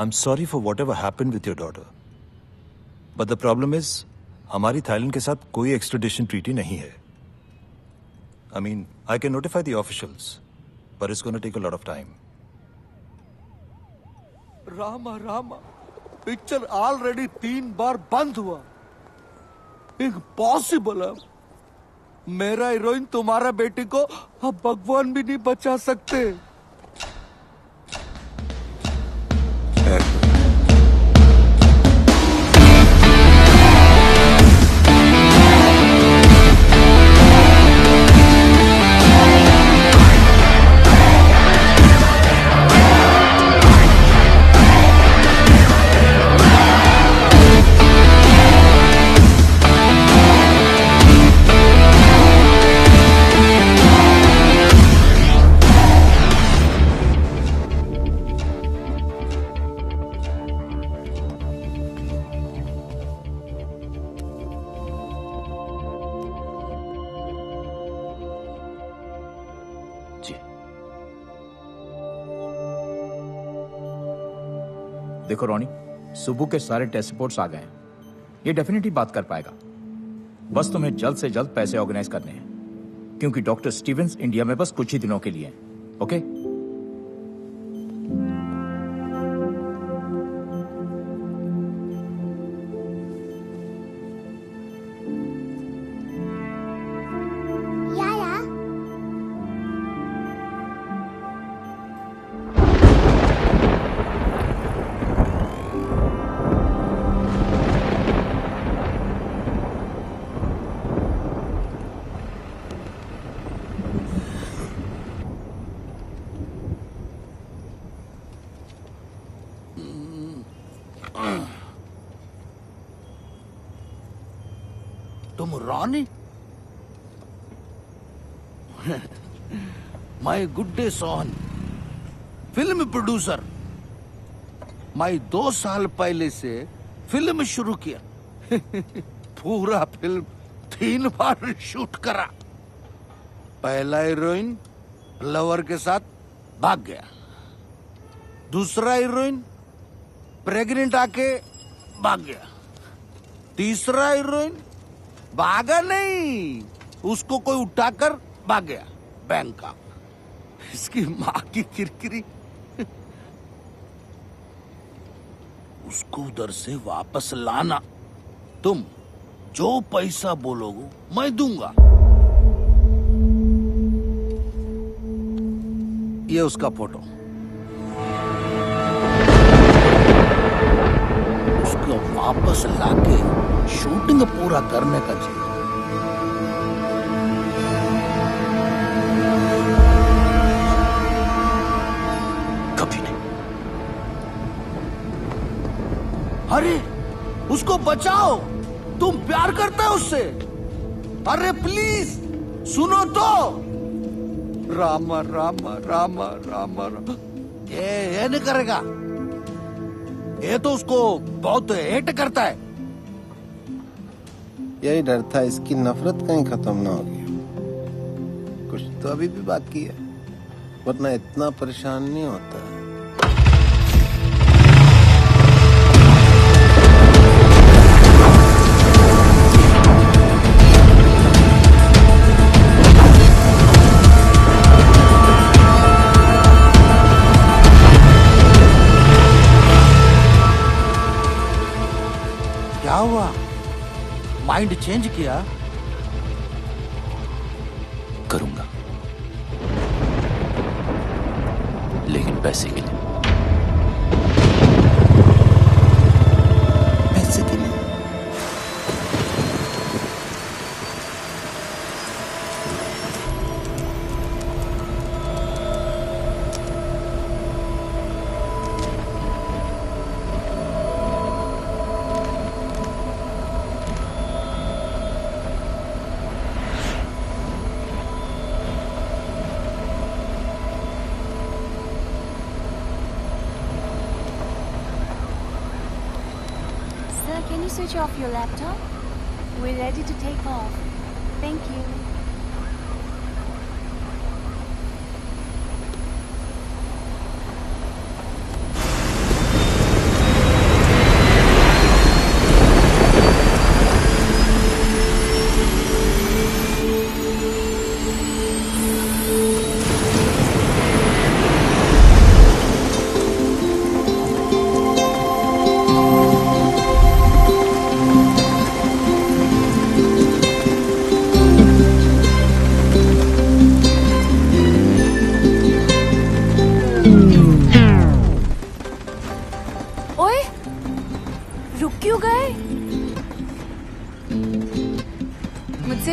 I'm sorry for whatever happened with your daughter. But the problem is, हमारी Thailand के साथ कोई extradition treaty नहीं है. I mean, I can notify the officials, but it's going to take a lot of time. Rama, picture already 3 बार बंद हुआ. Impossible है. मेरा हीरोइन तुम्हारा बेटी को अब भगवान भी नहीं बचा सकते. देखो रोनी, सुबह के सारे टेस्ट रिपोर्ट्स आ गए हैं. ये डेफिनेटली बात कर पाएगा. बस तुम्हें जल्द से जल्द पैसे ऑर्गेनाइज करने हैं, क्योंकि डॉक्टर स्टीवेंस इंडिया में बस कुछ ही दिनों के लिए हैं. ओके? तुम Rani? My good day Sohan, film producer. मैं 2 साल पहले से फिल्म शुरू किया. पूरा फिल्म 3 बार शूट करा. पहला हीरोइन लवर के साथ भाग गया. दूसरा हीरोइन प्रेग्नेंट आके भाग गया. तीसरा हीरोइन भागा नहीं, उसको कोई उठाकर भाग गया बैंकॉक. इसकी माँ की किरकिरी. उसको उधर से वापस लाना. तुम जो पैसा बोलोगे मैं दूंगा. ये उसका फोटो. उसको वापस लाके शूटिंग पूरा करने का चाहिए. कभी नहीं. अरे उसको बचाओ. तुम प्यार करते हो उससे. अरे प्लीज सुनो तो. रामा रामा रामा रामा रामा. ये नहीं करेगा. ये तो उसको बहुत हेट करता है. यही डर था, इसकी नफरत कहीं खत्म ना होगी. कुछ तो अभी भी बाकी है, वरना इतना परेशान नहीं होता है. क्या हुआ? माइंड चेंज किया? करूंगा, लेकिन पैसे के लिए. पैसे के लिए? Can you switch off your laptop? We're ready to take off. Thank you.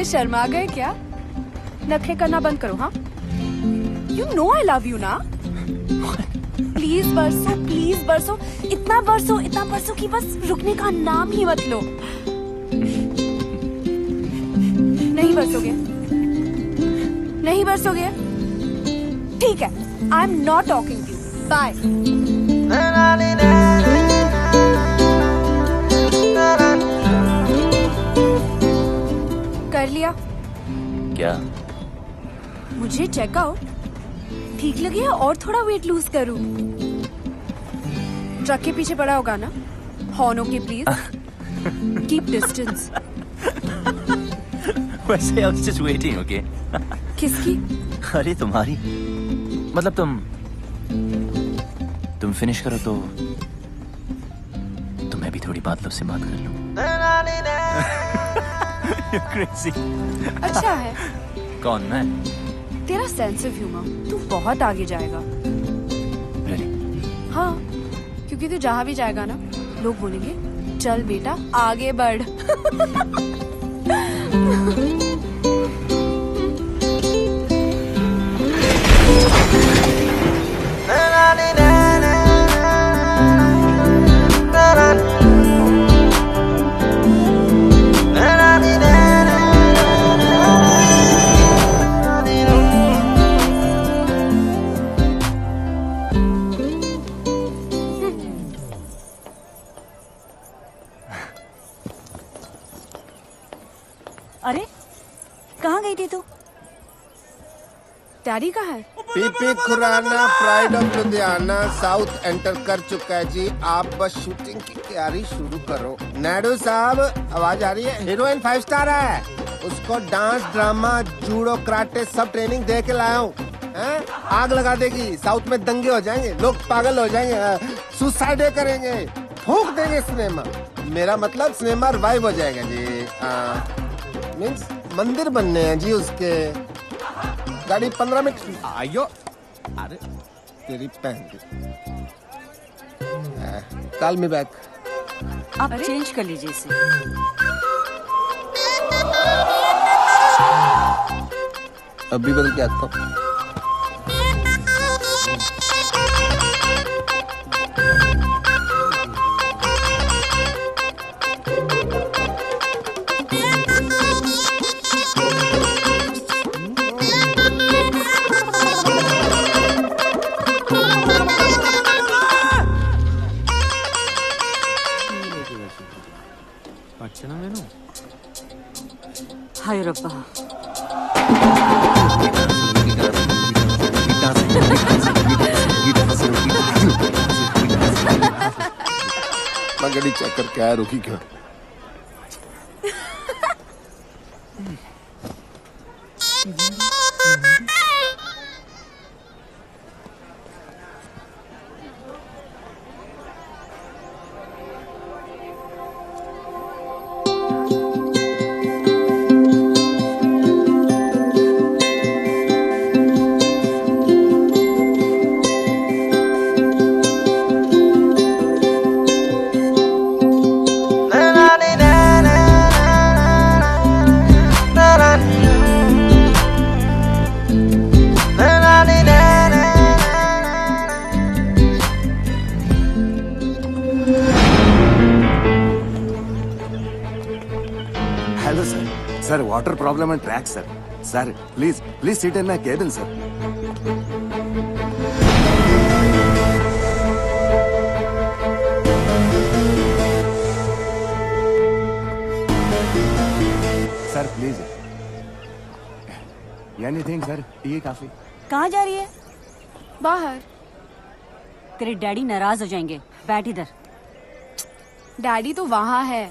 Sharma गए क्या? नखरे करना बंद करो, हाँ? You know I love you ना? प्लीज बरसो, इतना बरसो कि बस रुकने का नाम ही मत लो। नहीं बरसोगे? ठीक है, I am not talking to you, bye. कर लिया क्या? मुझे चेकआउट ठीक लगे या और थोड़ा वेट लूज करूं? ट्रक के पीछे पड़ा होगा ना? Horn okay please, keep distance. वैसे I was just waiting, okay? किसकी? अरे तुम्हारी, मतलब तुम फिनिश करो तो मैं भी थोड़ी बात से बात कर लूं। You're crazy. अच्छा है। कौन, मैं? तेरा सेंस ऑफ ह्यूमर, तू बहुत आगे जाएगा। Really? हाँ, क्योंकि तू जहाँ भी जाएगा ना, लोग बोलेंगे चल बेटा आगे बढ़। अरे कहाँ गई थी तू? डैडी कहाँ है? PP Khurana pride of Ludhiana south enter कर चुका है जी। आप बस शूटिंग की तैयारी शुरू करो। नायडू साहब, आवाज आ रही है? हीरोइन 5 स्टार है, उसको डांस, ड्रामा, जूडो, कराटे सब ट्रेनिंग दे के लाया हूँ। आग लगा देगी, साउथ में दंगे हो जाएंगे, लोग पागल हो जाएंगे, सुसाइड करेंगे, फूंक देंगे सिनेमा। मेरा मतलब सिनेमा रिवाइव हो जाएगा जी। मीन्स मंदिर बनने हैं जी उसके। गाड़ी 15 मिनट। आयो, अरे तेरी पहन कॉल मी बैक। आप चेंज कर लीजिए इसे। अभी बदल के आता हूँ। हाय रब्बा। मैं गाड़ी चेक करके आया, रुकी क्यों? Hello sir. Sir water problem and track sir. Sir please seat in my cabin sir. Sir please anything sir, T काफी। कहाँ जा रही है? बाहर। तेरे डैडी नाराज हो जाएंगे, बैठ इधर। डैडी तो वहाँ है।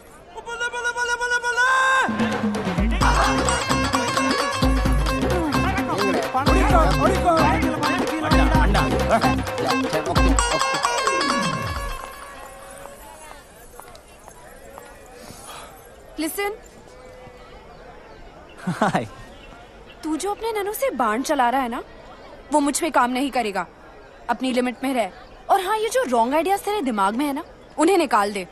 लिसन, हाय। तू जो अपने ननू से बाण चला रहा है ना, वो मुझ पे काम नहीं करेगा। अपनी लिमिट में रह। और हाँ, ये जो रॉन्ग आइडियाज तेरे दिमाग में है ना, उन्हें निकाल दे।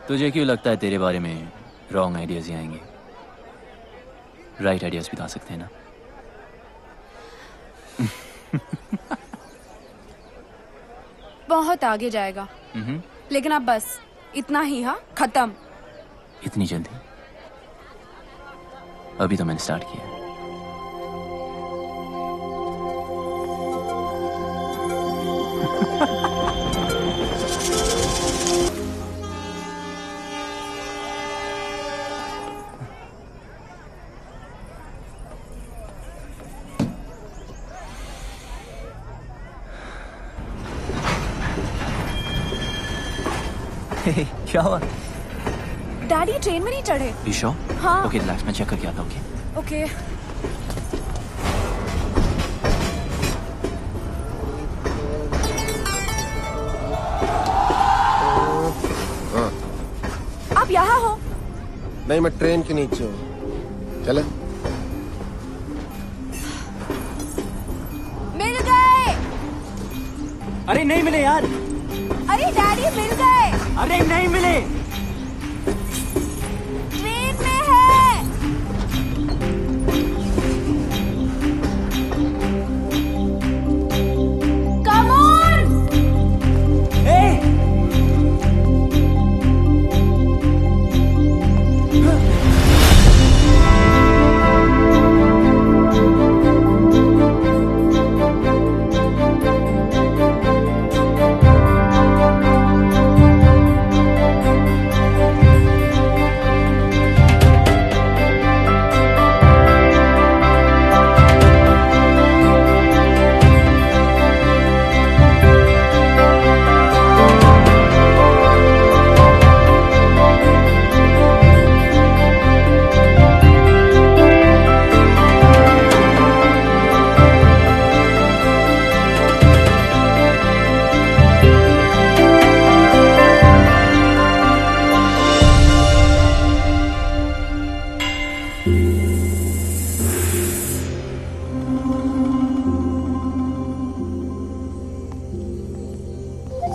तुझे क्यों लगता है तेरे बारे में रॉन्ग आइडियाज ही आएंगे? राइट आइडियाज भी ला सकते हैं ना। बहुत आगे जाएगा। लेकिन अब बस इतना ही, हाँ, खत्म। इतनी जल्दी? अभी तो मैंने स्टार्ट किया है। क्या हुआ? डैडी ट्रेन में नहीं चढ़े? You sure? हाँ। ओके, रिलैक्स, मैं चेक करके आता हूँ। ओके। आप यहाँ हो? नहीं, मैं ट्रेन के नीचे हूँ। चले? मिल गए। अरे नहीं मिले यार। अरे डैडी मिल गए। अरे नहीं मिले। ट्रेन में है। Come on.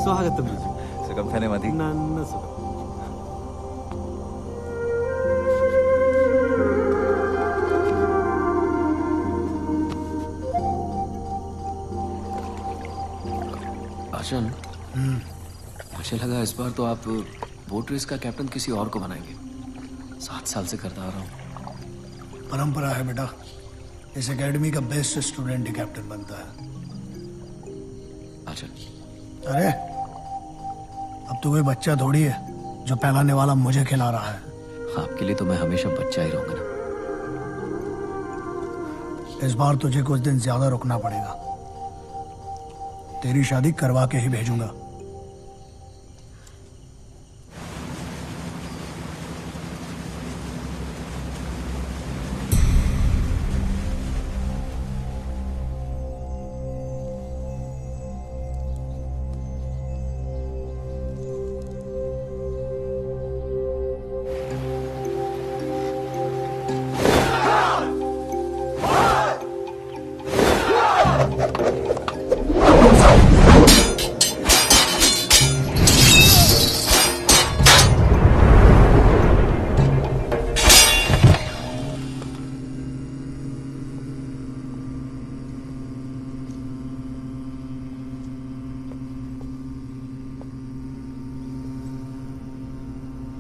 स्वागतम। सुगम थाने मधी। ನನ್ನ ಸುಖ. आचल, मुझे लगा इस बार तो आप बोट रेस का कैप्टन किसी और को बनाएंगे। 7 साल से करता आ रहा हूँ। परंपरा है बेटा, इस एकेडमी का बेस्ट स्टूडेंट ही कैप्टन बनता है। आचल, अरे अब तो कोई बच्चा थोड़ी है जो पहलाने वाला मुझे खिला रहा है। आपके लिए तो मैं हमेशा बच्चा ही रहूंगा ना। इस बार तुझे कुछ दिन ज्यादा रुकना पड़ेगा। तेरी शादी करवा के ही भेजूंगा।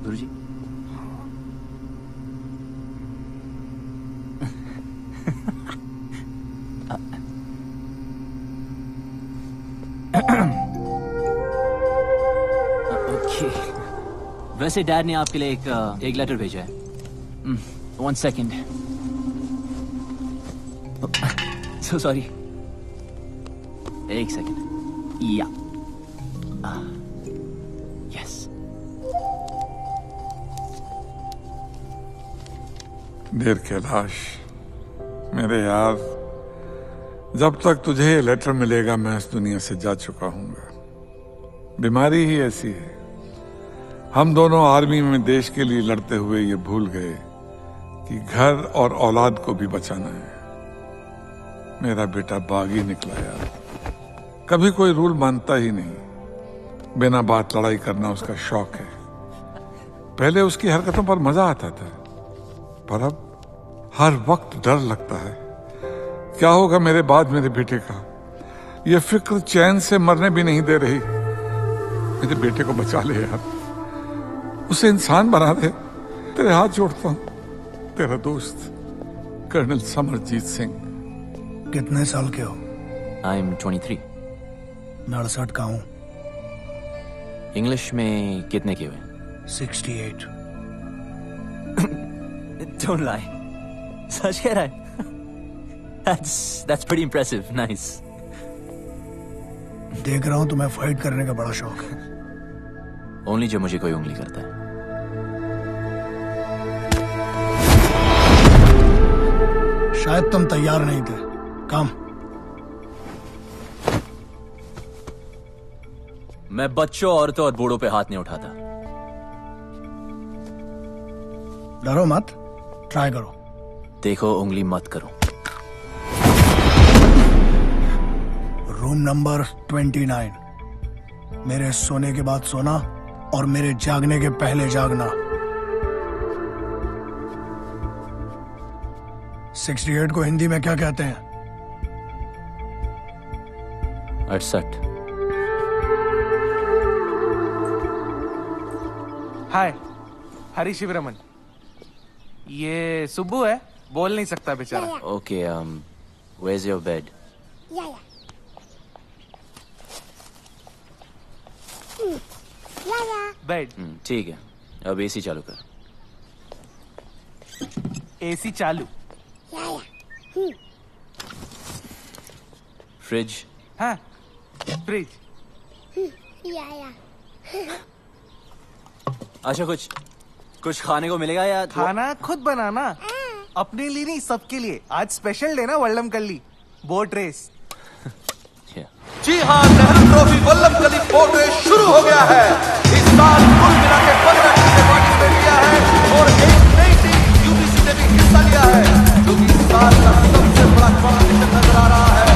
गुरुजी, ओके। वैसे डैड ने आपके लिए एक लेटर भेजा है। 1 सेकेंड। So sorry. 1 सेकेंड। या यस। देर कैलाश, मेरे यार, जब तक तुझे ये लेटर मिलेगा मैं इस दुनिया से जा चुका हूंगा। बीमारी ही ऐसी है। हम दोनों आर्मी में देश के लिए लड़ते हुए ये भूल गए कि घर और औलाद को भी बचाना है। मेरा बेटा बागी निकला यार, कभी कोई रूल मानता ही नहीं। बिना बात लड़ाई करना उसका शौक है। पहले उसकी हरकतों पर मजा आता था, पर अब हर वक्त डर लगता है, क्या होगा मेरे बाद मेरे बेटे का। ये फिक्र चैन से मरने भी नहीं दे रही। मेरे बेटे को बचा ले यार, उसे इंसान बना दे। तेरे हाथ जोड़ता हूं, तेरा दोस्त कर्नल समरजीत सिंह। कितने साल के हो? I am 23। मैं 68 का हूँ। इंग्लिश में कितने के हुए? 68। Don't lie. सच कह रहा है? That's pretty impressive. Nice. देख रहा हूँ तुम्हें फाइट करने का बड़ा शौक है। Only जब मुझे कोई उंगली करता है। शायद तुम तैयार नहीं थे। कम। मैं बच्चों, औरतों और बूढ़ों पे हाथ नहीं उठाता। डरो मत, ट्राई करो। देखो, उंगली मत करो। Room number 29। मेरे सोने के बाद सोना और मेरे जागने के पहले जागना। 68 को हिंदी में क्या कहते हैं? 68। हाय, हरी शिवरमन। ये सुब्बू है, बोल नहीं सकता बेचारा। Okay, where's your bed? Bed. ठीक है, अब एसी चालू कर। एसी चालू। फ्रिज। हाँ, फ्रिज। अच्छा, कुछ खाने को मिलेगा या खाना खुद बनाना। अपने लिए नहीं, सबके लिए। आज स्पेशल डे ना वल्लमकल्ली बोट रेस। जी हाँ, Nehru trophy Vallamkali boat race शुरू हो गया है। इस साल कुल मिला के 15 टीम ने पार्टिसिपेट किया है और एक नई टीम यूपीसी ने भी हिस्सा लिया है, जो कि इस साल का सबसे बड़ा कॉम्पिटिशन नजर आ रहा है।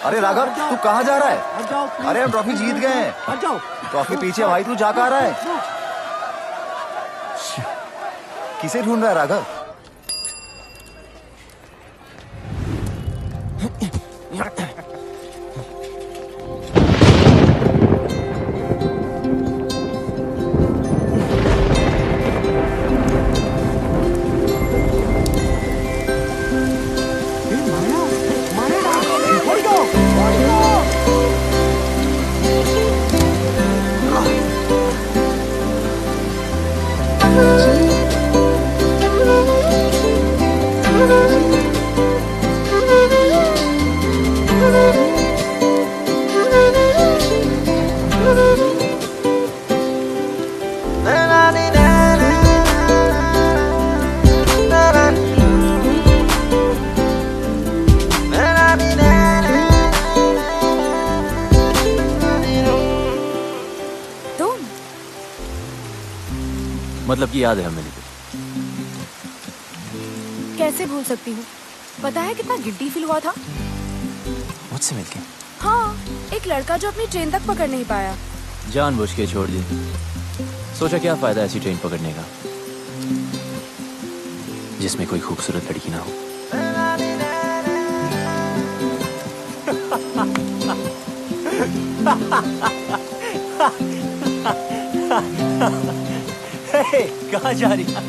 अरे राघव, तू कहाँ जा रहा है? अरे हम ट्रॉफी जीत गए हैं। ट्रॉफी पीछे भाई, तू जा कहाँ रहा है? किसे ढूंढ रहा है राघव? मतलब कि याद है हमें? कैसे भूल सकती हूँ? पता है कितना गिल्टी फील हुआ था मुझसे मिलके? हाँ, एक लड़का जो अपनी ट्रेन तक पकड़ नहीं पाया। जानबूझ के छोड़ दी। सोचा क्या फायदा ऐसी ट्रेन पकड़ने का जिसमें कोई खूबसूरत लड़की ना हो। कहाँ जा रही है?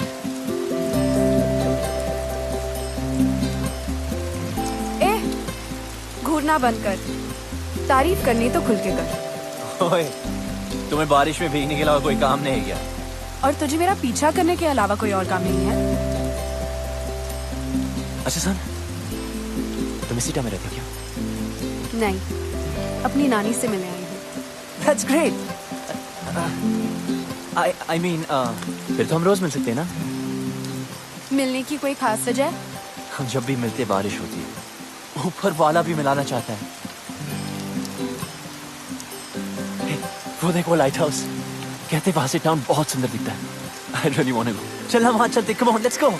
घूरना बंद कर, तारीफ करनी तो खुल के कर। ओए, तुम्हें बारिश में भीगने के अलावा कोई काम नहीं है क्या? और तुझे मेरा पीछा करने के अलावा कोई और काम नहीं है? अच्छा सन, तुम इसी टाइम में रहते हो क्या? नहीं, अपनी नानी से मिलने आई हूँ। That's great. I mean, फिर तो हम रोज मिल सकते हैं ना? मिलने की कोई खास वजह? हम जब भी मिलते बारिश होती है, ऊपर वाला भी मिलाना चाहता है। Hey, वो देखो लाइट हाउस, कहते वहां से टाउन बहुत सुंदर दिखता है। I really want to go. चल हम वहां चलते, come on, let's go.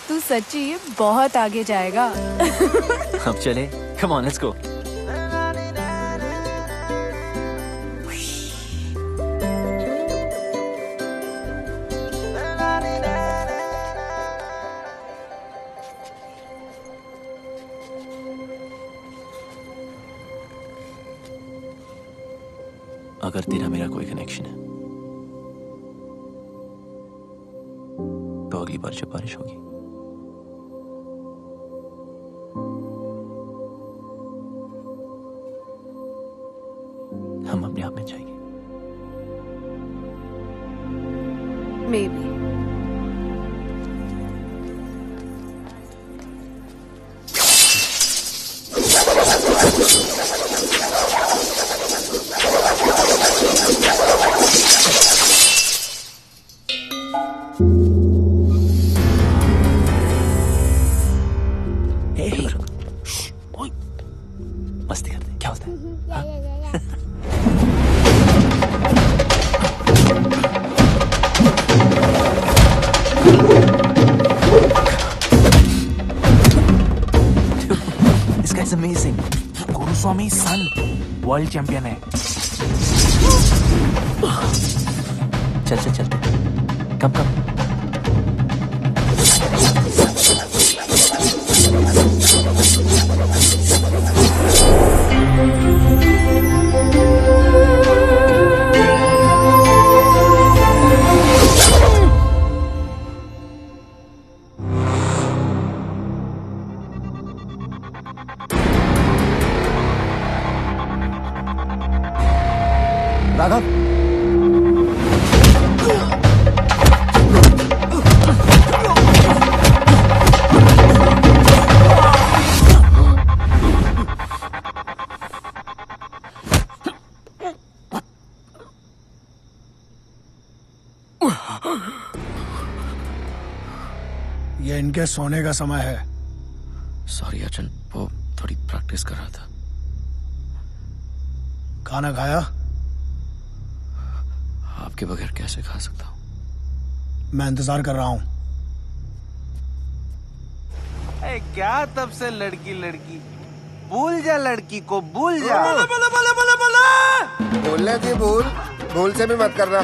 तू सच्ची बहुत आगे जाएगा। अब चले, come on, let's go. अगर तेरा मेरा कोई कनेक्शन है तो अगली बार जब बारिश होगी हम अपने आप में जाएंगे। Maybe. मस्ती करते हैं, क्या होता है? This guy's amazing. Guruswamy son world champion है। चल चल चलते, कम कम। राघव, ये इनके सोने का समय है। सॉरी अर्जुन, वो थोड़ी प्रैक्टिस कर रहा था। खाना खाया? आपके बगैर कैसे खा सकता हूँ? मैं इंतजार कर रहा हूँ। क्या तब से लड़की लड़की, भूल जा लड़की को, भूल जा। बोलने थी भूल से भी मत करना।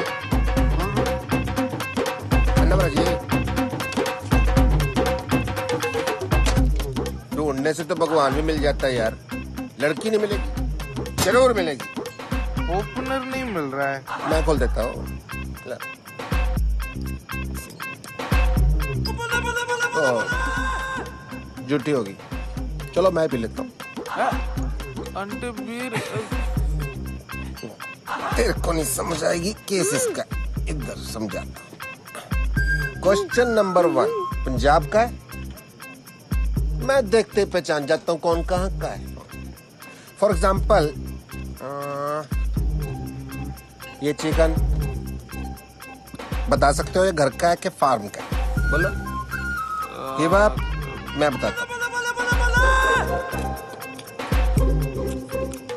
ढूंढने से तो भगवान भी मिल जाता है यार, लड़की नहीं मिलेगी, जरूर मिलेगी। ओपनर नहीं मिल रहा है। मैं खोल देता हूँ। झूठी होगी, चलो मैं पी लेता हूँ। अंटे बीर तेरे को नहीं समझ आएगी केस इसका, इधर समझाता हूँ। क्वेश्चन नंबर 1 पंजाब का है, मैं देखते पहचान जाता हूँ कौन कहाँ का है। फॉर एग्जाम्पल ये चिकन बता सकते हो ये घर का है कि फार्म का है? बोलो। ये बात मैं बताता हूँ,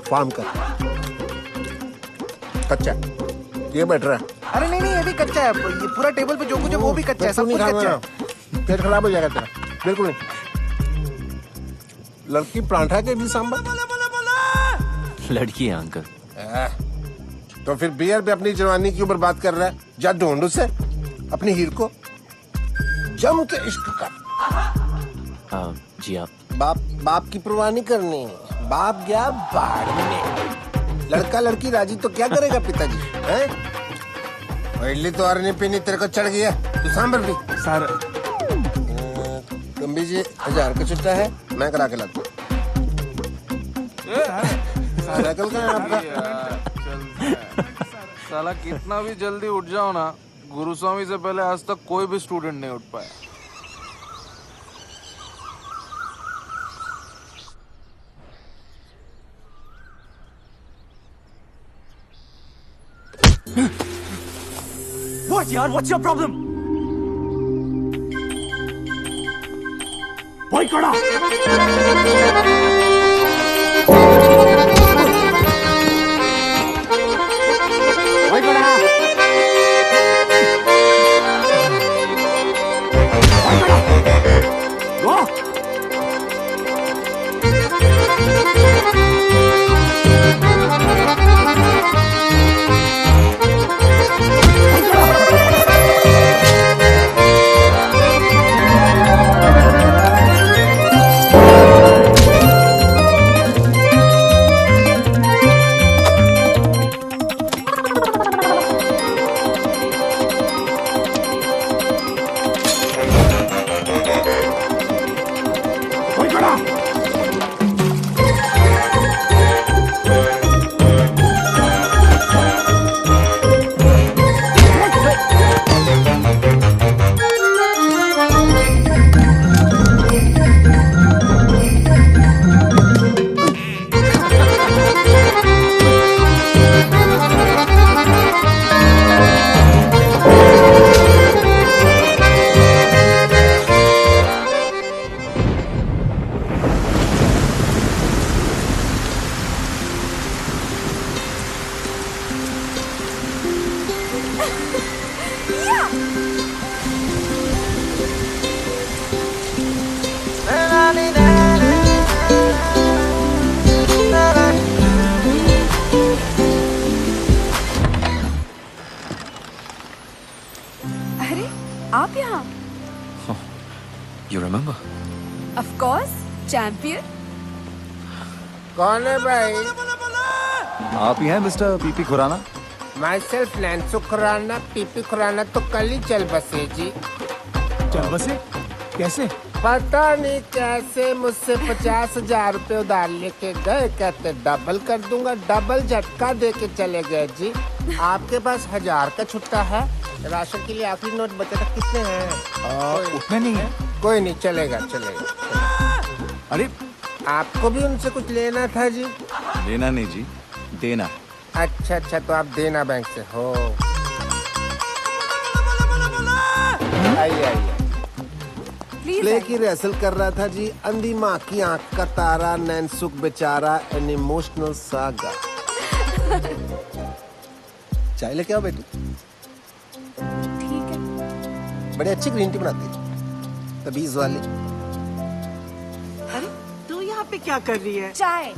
फार्म का कच्चा, ये बेटर है। अरे नहीं ये भी कच्चा है, ये पूरा टेबल पे जो कुछ है वो भी कच्चा है, सब कुछ कच्चा है। पेट खराब हो जाएगा तेरा, बिल्कुल नहीं। लड़की परांठा के भी सांबर, लड़की है अंकल। तो फिर बियर पे अपनी जवानी की ऊपर बात कर रहा है, जा ढूंढ उसे अपनी हीर को, जम के इश्क कर। जी आप बाप की परवाह नहीं करनी, बाप गया बाढ़ में, लड़का लड़की राजी तो क्या करेगा पिताजी हैं? इडली तो और नहीं पीनी, तेरे को चढ़ गया, तू सांबर भी। सर गंभी जी 1000 का छुट्टा है, मैं करा के लाता हूँ। साइकिल का है आपका? साला कितना भी जल्दी उठ जाओ ना, गुरुस्वामी से पहले आज तक कोई भी स्टूडेंट नहीं उठ पाया। What यार? What's your problem? भाई कड़ा। भाई कड़ा। भाई कड़ा। वो। अरे आप यहाँ? You remember? Of course, champion. कौन है भाई? आप ही हैं mister PP Khurana? Myself नैन्सो खुराना। पीपी खुराना तो कल ही चल बसे जी। चल बसे? कैसे? पता नहीं कैसे मुझसे 50,000 रुपए उधार लेके गए, कहते डबल कर दूंगा, डबल झटका दे के चले गए जी। आपके पास 1000 का छुट्टा है? राशन के लिए आखिरी नोट बचा था, कितने हैं? उतने नहीं है। कोई नहीं, चलेगा चलेगा। अरे आपको भी उनसे कुछ लेना था जी? लेना नहीं जी, देना। अच्छा अच्छा, तो आप देना बैंक से हो। आइए आइए। प्ले की रिहर्सल कर रहा था जी। अंधी माँ की आंख का तारा, नैनसुख बेचारा, एन इमोशनल सागा। चाय लेके आओ बेटी। ठीक है। बड़ी अच्छी ग्रीन टी बनाती है, तबीज वाली। अरे तू यहाँ पे क्या कर रही है? चाय।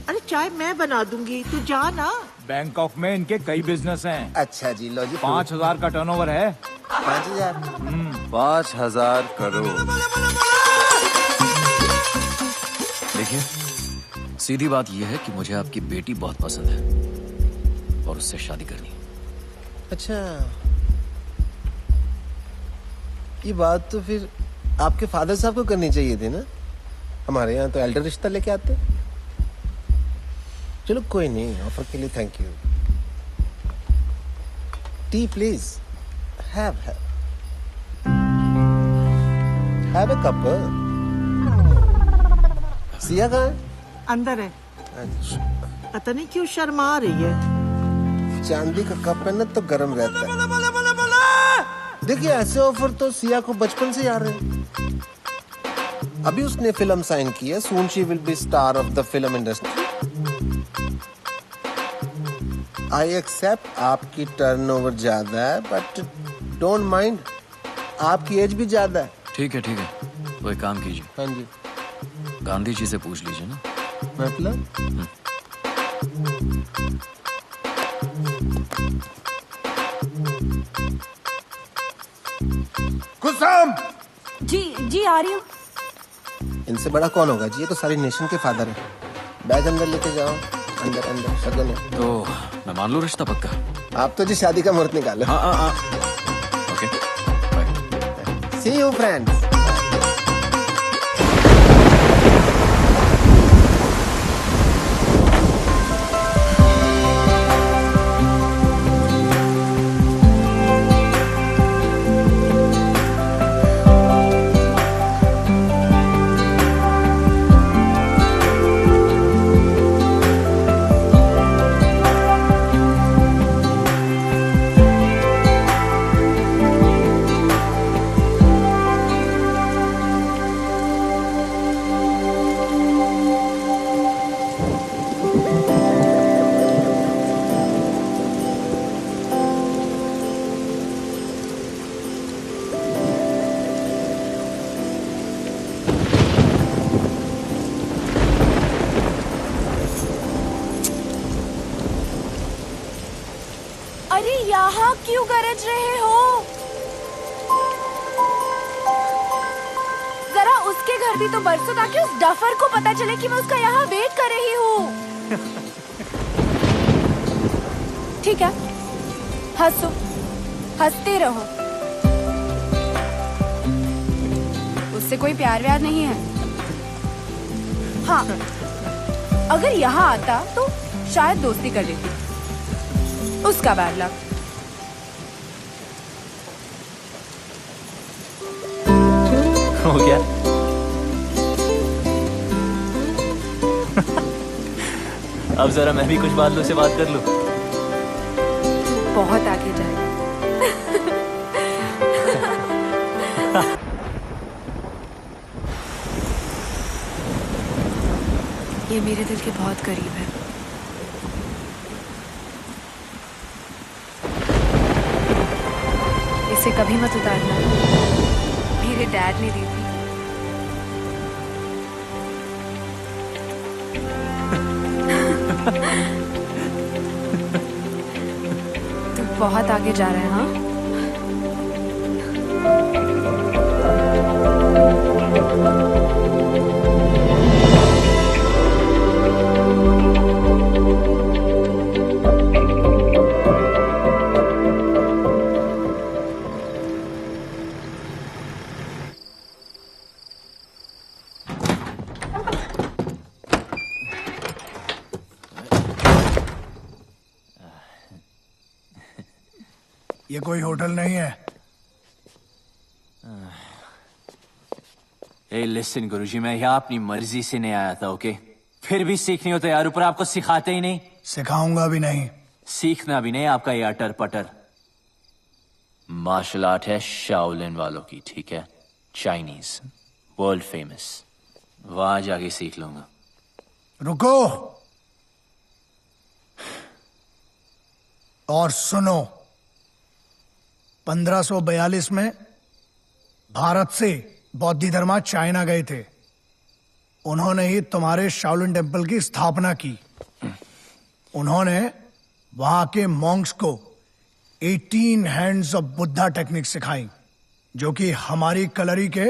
अरे चाय मैं बना दूंगी, तू जा ना। बैंकॉक में इनके कई बिजनेस हैं। अच्छा जी, लो जी। 5,000 का टर्नओवर है। 5,000? 5,000 करोड़। देखिए, सीधी बात यह है कि मुझे आपकी बेटी बहुत पसंद है और उससे शादी करनी है। अच्छा, ये बात तो फिर आपके फादर साहब को करनी चाहिए थी ना। हमारे यहाँ तो एल्डर रिश्ता लेके आते। चलो कोई नहीं, ऑफर के लिए thank you. T please. Have a cup. Siya कहाँ है? अंदर है। अच्छा, पता नहीं क्यों शर्मा रही है। चांदी का कप है ना तो गर्म रहता है। देखिए, ऐसे ऑफर तो सिया को बचपन से आ रहे हैं। अभी उसने फिल्म साइन की है, soon she will be star of the film industry. I accept आपकी टर्नओवर ज्यादा है, बट डोंट माइंड, आपकी एज भी ज्यादा है। ठीक है ठीक है, तो एक काम कीजिए। हाँ जी। गांधी जी से पूछ लीजिए ना। मतलब? कुसुम! जी आ रही हूँ। इनसे बड़ा कौन होगा जी, ये तो सारी नेशन के फादर है। बैग अंदर लेके जाओ। अंदर अंदर शगन है। तो मैं मान लूं रिश्ता पक्का? आप तो जी शादी का मुहूर्त निकालो। हाँ। Okay, bye. See you friends. यहाँ क्यों गरज रहे हो? जरा उसके घर भी तो बरसो ताकि उस डफर को पता चले कि मैं उसका यहाँ वेट कर रही हूँ। ठीक है, हंसो, हंसते रहो। उससे कोई प्यार व्यार नहीं है। हाँ, अगर यहाँ आता तो शायद दोस्ती कर लेती। उसका बैड लक। हो गया। अब जरा मैं भी कुछ बादलों से बात कर लूं। बहुत आगे जाएगा। ये मेरे दिल के बहुत करीब है। इसे कभी मत उतारना, मेरे डैड ने दी थी। तू बहुत आगे जा रहा है। हाँ, ये कोई होटल नहीं है। ए लिसन गुरुजी, मैं यहाँ अपनी मर्जी से नहीं आया था, ओके? फिर भी सीखनी हो तो यार, ऊपर आपको सिखाते ही नहीं। सिखाऊंगा भी नहीं। सीखना भी नहीं आपका ये अटर पटर। मार्शल आर्ट है शाओलिन वालों की, ठीक है? Chinese, world famous. वहां जाके सीख लूंगा। रुको और सुनो। 1542 में भारत से बौद्ध धर्मा चाइना गए थे। उन्होंने ही तुम्हारे शाओलिन टेम्पल की स्थापना की। उन्होंने वहां के मॉन्क्स को 18 हैंड्स ऑफ बुद्धा टेक्निक सिखाई, जो कि हमारी कलरी के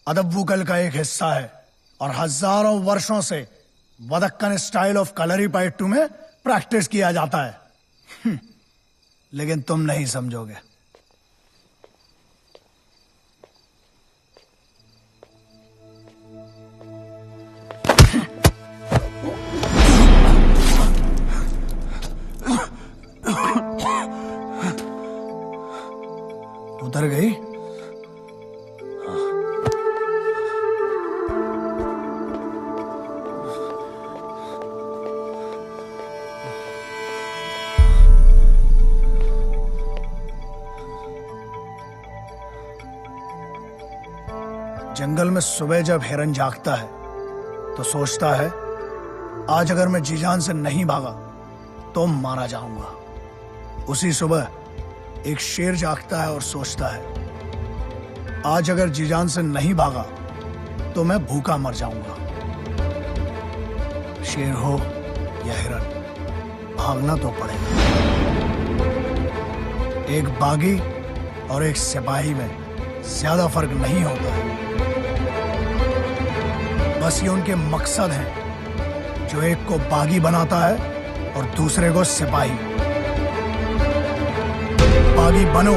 अदब्बुकल का एक हिस्सा है और हजारों वर्षों से वदक्कन स्टाइल ऑफ कलरी पाइट्टू में प्रैक्टिस किया जाता है। लेकिन तुम नहीं समझोगे। उतर गई? जंगल में सुबह जब हिरन जागता है तो सोचता है, आज अगर मैं जी जान से नहीं भागा तो मारा जाऊंगा। उसी सुबह एक शेर जागता है और सोचता है, आज अगर जीजान से नहीं भागा तो मैं भूखा मर जाऊंगा। शेर हो या हिरन, भागना तो पड़ेगा। एक बागी और एक सिपाही में ज्यादा फर्क नहीं होता है। बस ये उनके मकसद हैं, जो एक को बागी बनाता है और दूसरे को सिपाही। बागी बनो,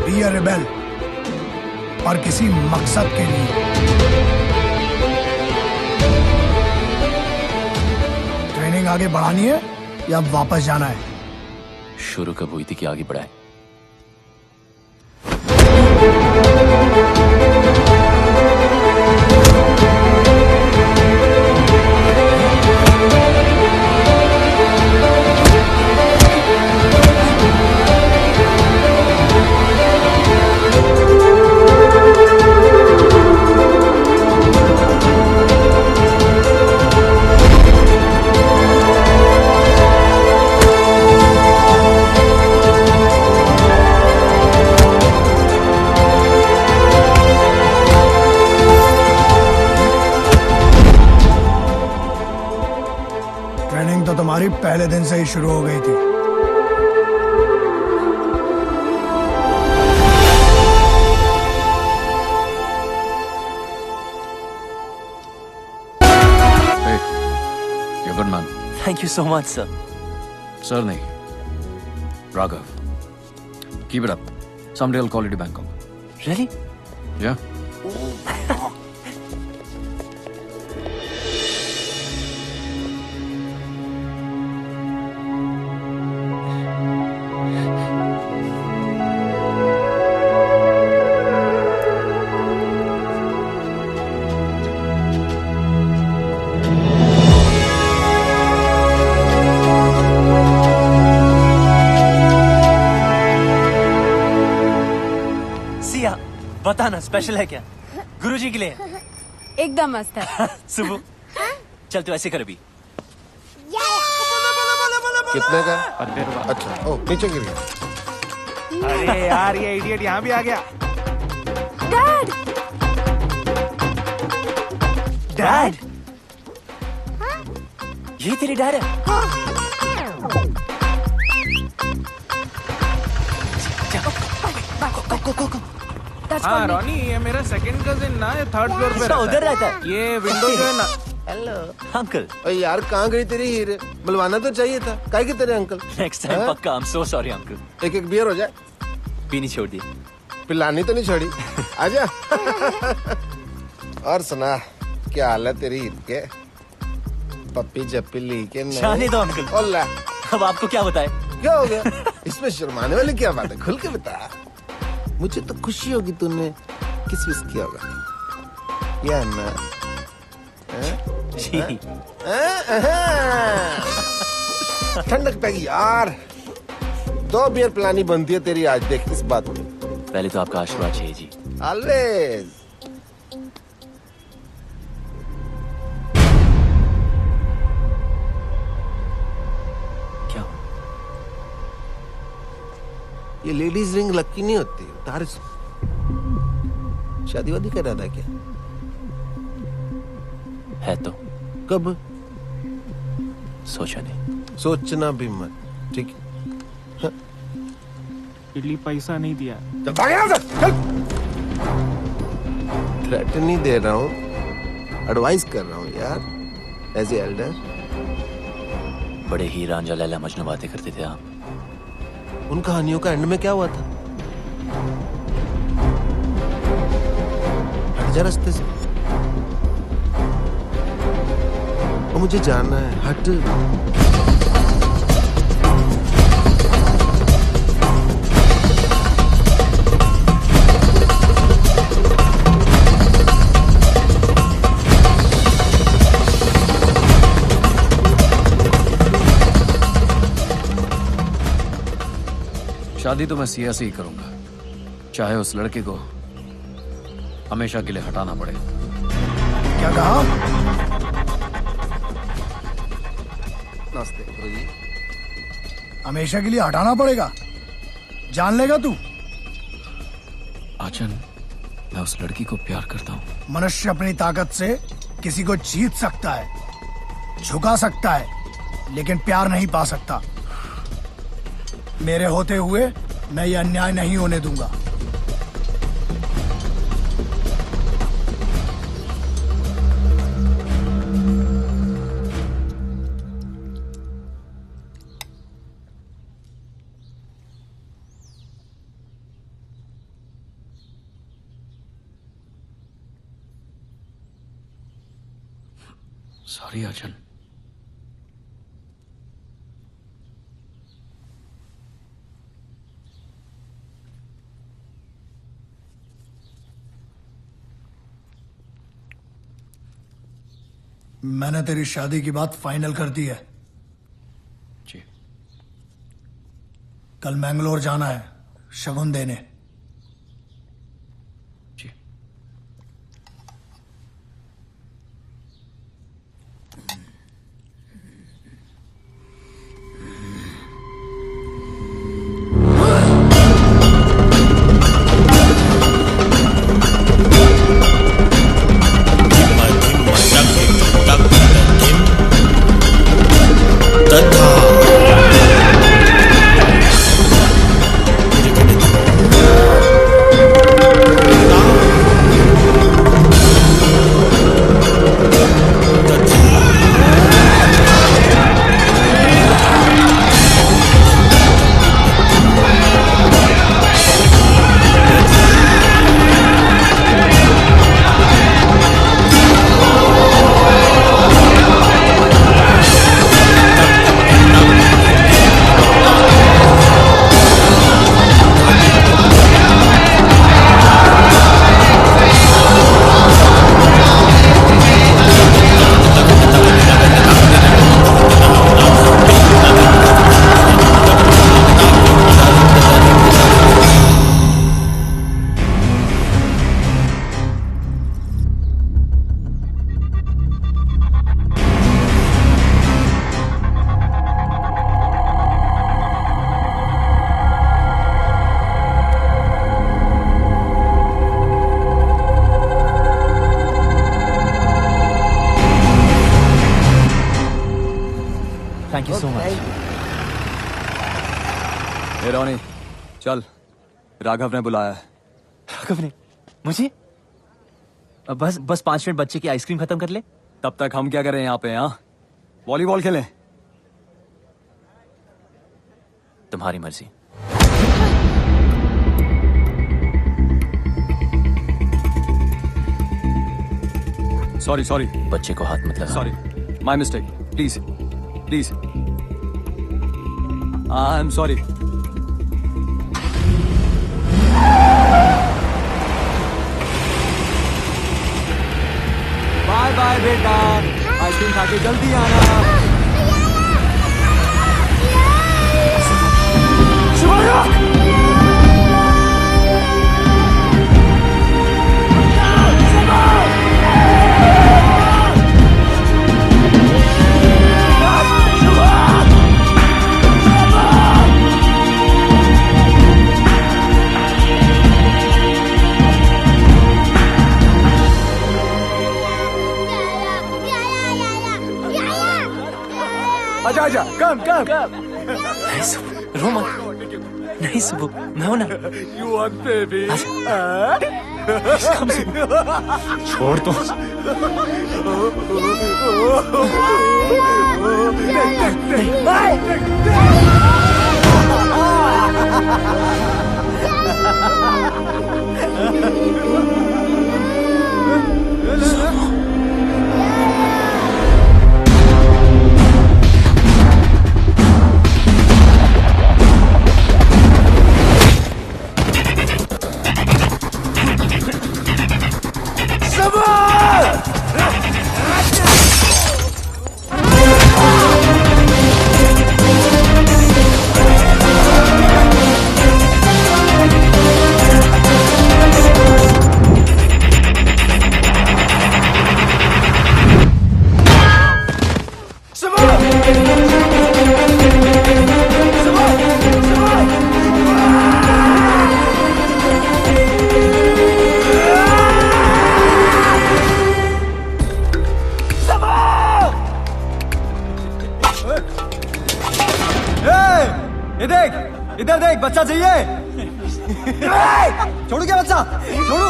बी अ रिबेल, पर किसी मकसद के लिए। ट्रेनिंग आगे बढ़ानी है या वापस जाना है? शुरू कब हुई थी कि आगे बढ़ाए? ट्रेनिंग तो तुम्हारी पहले दिन से ही शुरू हो गई थी। You're a good man. Thank you so much, sir. Sir नहीं. Raghav. Keep it up. Someday I'll call you to Bangkok. Really? Yeah. बताना स्पेशल है क्या? गुरुजी के लिए? एकदम मस्त है। सुबह चल तू ऐसे कर अभी। कितने का? अच्छा, ओ नीचे गिर गया। अरे यार ये इडियट यहाँ भी आ गया। डैड! डैड? ये तेरी डैड है? हाँ रॉनी, ये मेरा सेकंड कजिन ना, ये थर्ड फ्लोर पे रहता है। उधर रहता है। ये विंडो जो है ना। Hello uncle. अरे यार कहाँ गई तेरी हीरे? बुलवाना तो चाहिए था। काहे के तेरे अंकल? नेक्स्ट टाइम पक्का। I am so sorry uncle. एक बियर हो जाए। पीनी छोड़ दी। पिलानी तो नहीं छोड़ी। आजा। और सुना, क्या हाल है तेरी हीर के? पप्पी जप्पी ली के नहीं? जाने दो अंकल। ओला। अब आपको क्या बताए? क्या हो गया? इसमें शर्माने वाली क्या बात है? खुल के बता। मुझे तो खुशी होगी तूने किस विस किया होगा या ना? ठंडक पैगी यार। 2 बियर पिलानी बनती है तेरी आज, देख इस बात में। पहले तो आपका आशीर्वाद चाहिए जी। ऑलवेज। क्या? ये लेडीज रिंग लक्की नहीं होती। तार शादी वादी कर रहा था क्या? है तो। कब? सोचा नहीं। सोचना भी मत, ठीक है? इडली पैसा नहीं दिया। थ्रेट नहीं दे रहा हूँ, एडवाइस कर रहा हूँ यार, एज ए एल्डर। बड़े ही रांझा लैला मजनू बातें करते थे आप। उन कहानियों का एंड में क्या हुआ था? हट जा रास्ते से। और मुझे जाना है, हट। शादी तो मैं सिया से ही करूंगा, चाहे उस लड़के को हमेशा के लिए हटाना पड़े। क्या कहा? नमस्ते गुरुजी। हमेशा के लिए हटाना पड़ेगा? जान लेगा तू? आचन, मैं उस लड़की को प्यार करता हूँ। मनुष्य अपनी ताकत से किसी को जीत सकता है, झुका सकता है, लेकिन प्यार नहीं पा सकता। मेरे होते हुए मैं ये अन्याय नहीं होने दूंगा। सॉरी आचन। मैंने तेरी शादी की बात फाइनल कर दी है। जी। कल मैंगलोर जाना है शगुन देने। जी। तथा थैंक यू सो मच। हे रोनी, चल, राघव ने बुलाया है। राघव ने मुझे? बस 5 मिनट बच्चे की आइसक्रीम खत्म कर ले। तब तक हम क्या करें यहाँ पे? हाँ, वॉलीबॉल खेलें। तुम्हारी मर्जी। सॉरी बच्चे को हाथ मत लगा। Sorry, my mistake. Please I am sorry. Bye bye बेटा, आइसक्रीम खा के जल्दी आना। आजा, कम। रो मत। नहीं सुबह, मैं हूं ना। You want baby? छोड़ तो। इधर देख, बच्चा चाहिए? छोड़ू क्या बच्चा? छोड़ू?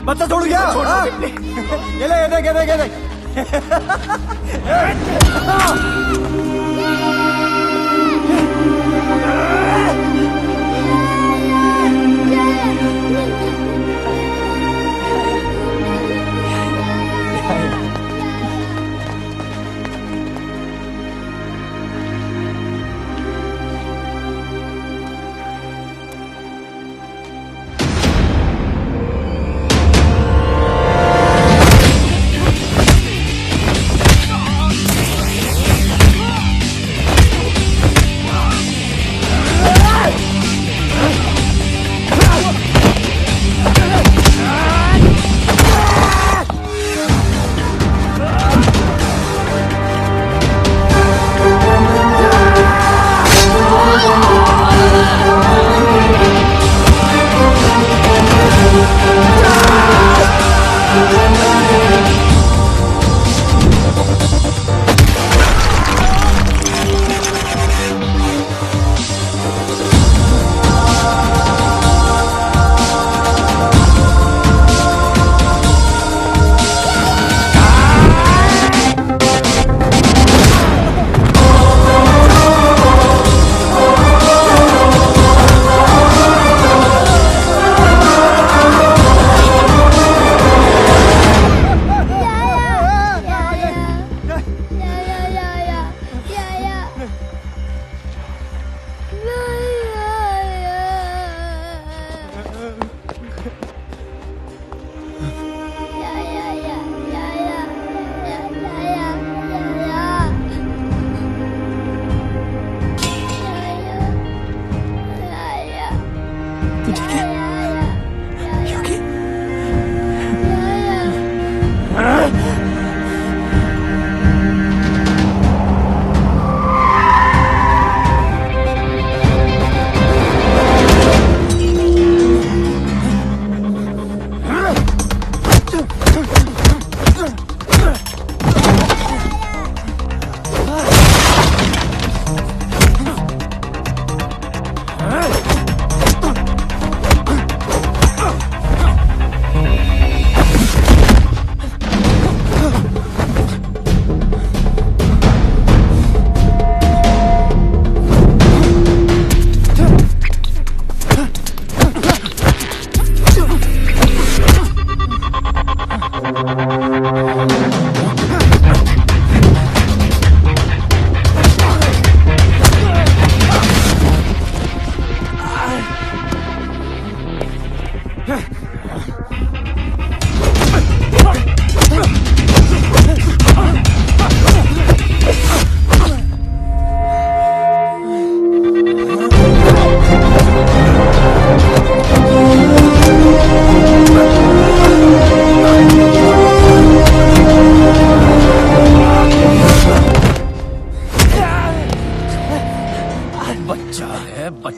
बच्चा छोड़ू क्या? हाँ? ये देख।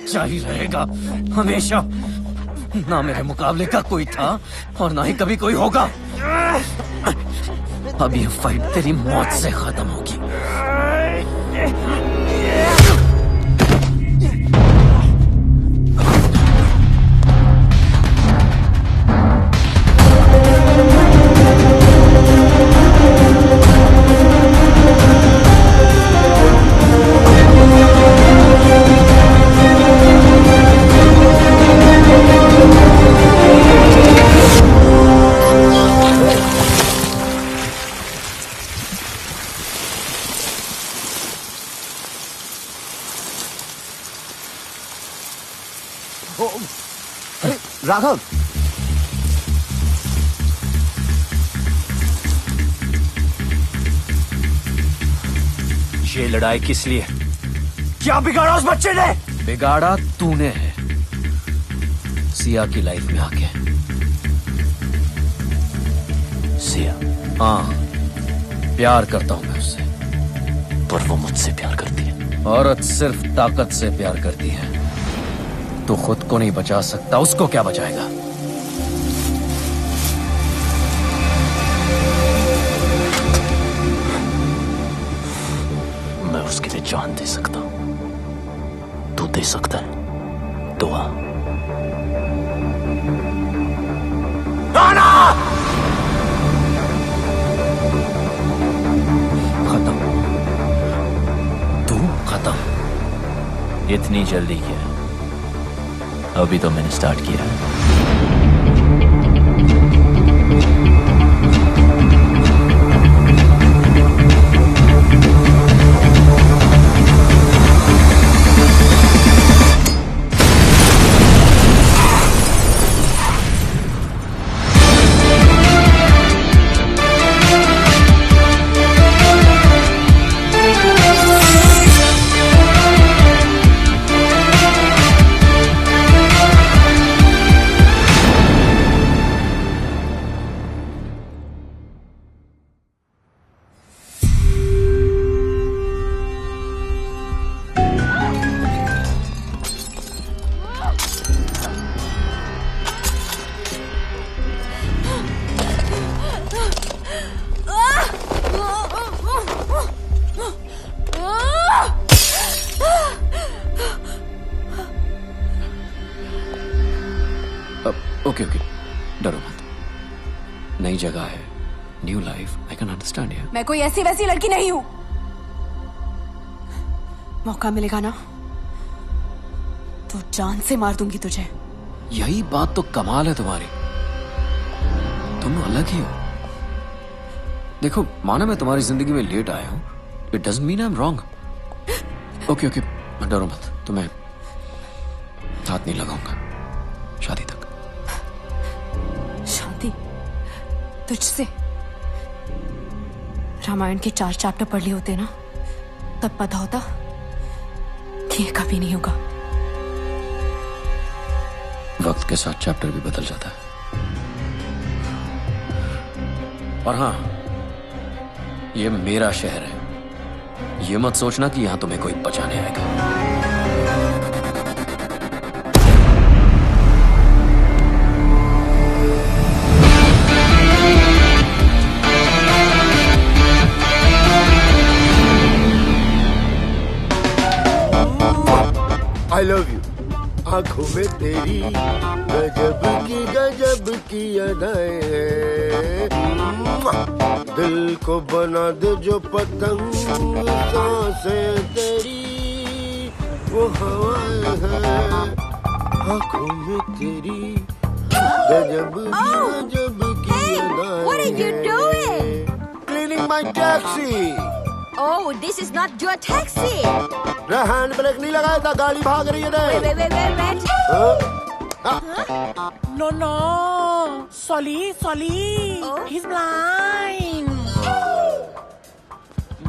बच्चा ही रहेगा हमेशा। ना मेरे मुकाबले का कोई था और ना ही कभी कोई होगा। अब ये फाइट तेरी मौत से खत्म होगी। अरे राघव, ये लड़ाई किस लिए? क्या बिगाड़ा उस बच्चे ने? बिगाड़ा तूने है सिया की लाइफ में आके। सिया? हाँ, प्यार करता हूं मैं उससे। पर वो मुझसे प्यार करती है। औरत सिर्फ ताकत से प्यार करती है। तू खुद को नहीं बचा सकता, उसको क्या बचाएगा? मैं उसके लिए जान दे सकता हूं। तू दे सकता है दुआ? खत्म। तू खत्म। इतनी जल्दी क्या? अभी तो मैंने स्टार्ट किया है। ओके, डरो मत। नई जगह है, new life, I can understand यार। मैं कोई ऐसी वैसी लड़की नहीं हूं। मौका मिलेगा ना तो जान से मार दूंगी तुझे। यही बात तो कमाल है तुम्हारी। तुम अलग ही हो। देखो, माना मैं तुम्हारी जिंदगी में लेट आया हूं, it doesn't mean I am wrong. Okay, डरो मत, तुम्हें हाथ नहीं लगाऊंगा शादी तक। शादी तुझसे? रामायण के 4 चैप्टर पढ़ लिए होते ना, तब पता होता कि ये कभी नहीं होगा। वक्त के साथ चैप्टर भी बदल जाता है। और हाँ, ये मेरा शहर है। ये मत सोचना कि यहां तुम्हें कोई बचाने आएगा। I love you। आंखों में तेरी गजब की अदाएं हैं। दिल को बना दे जो पतंग, सांसें तेरी वो हवाएं हैं। आंखों में तेरी गजब की अदाएं। What are you doing? Cleaning my taxi। Oh, this is not your taxi। Hand brake नहीं लगाया था, गाड़ी भाग रही है। Wait। No, Solly, he's blind।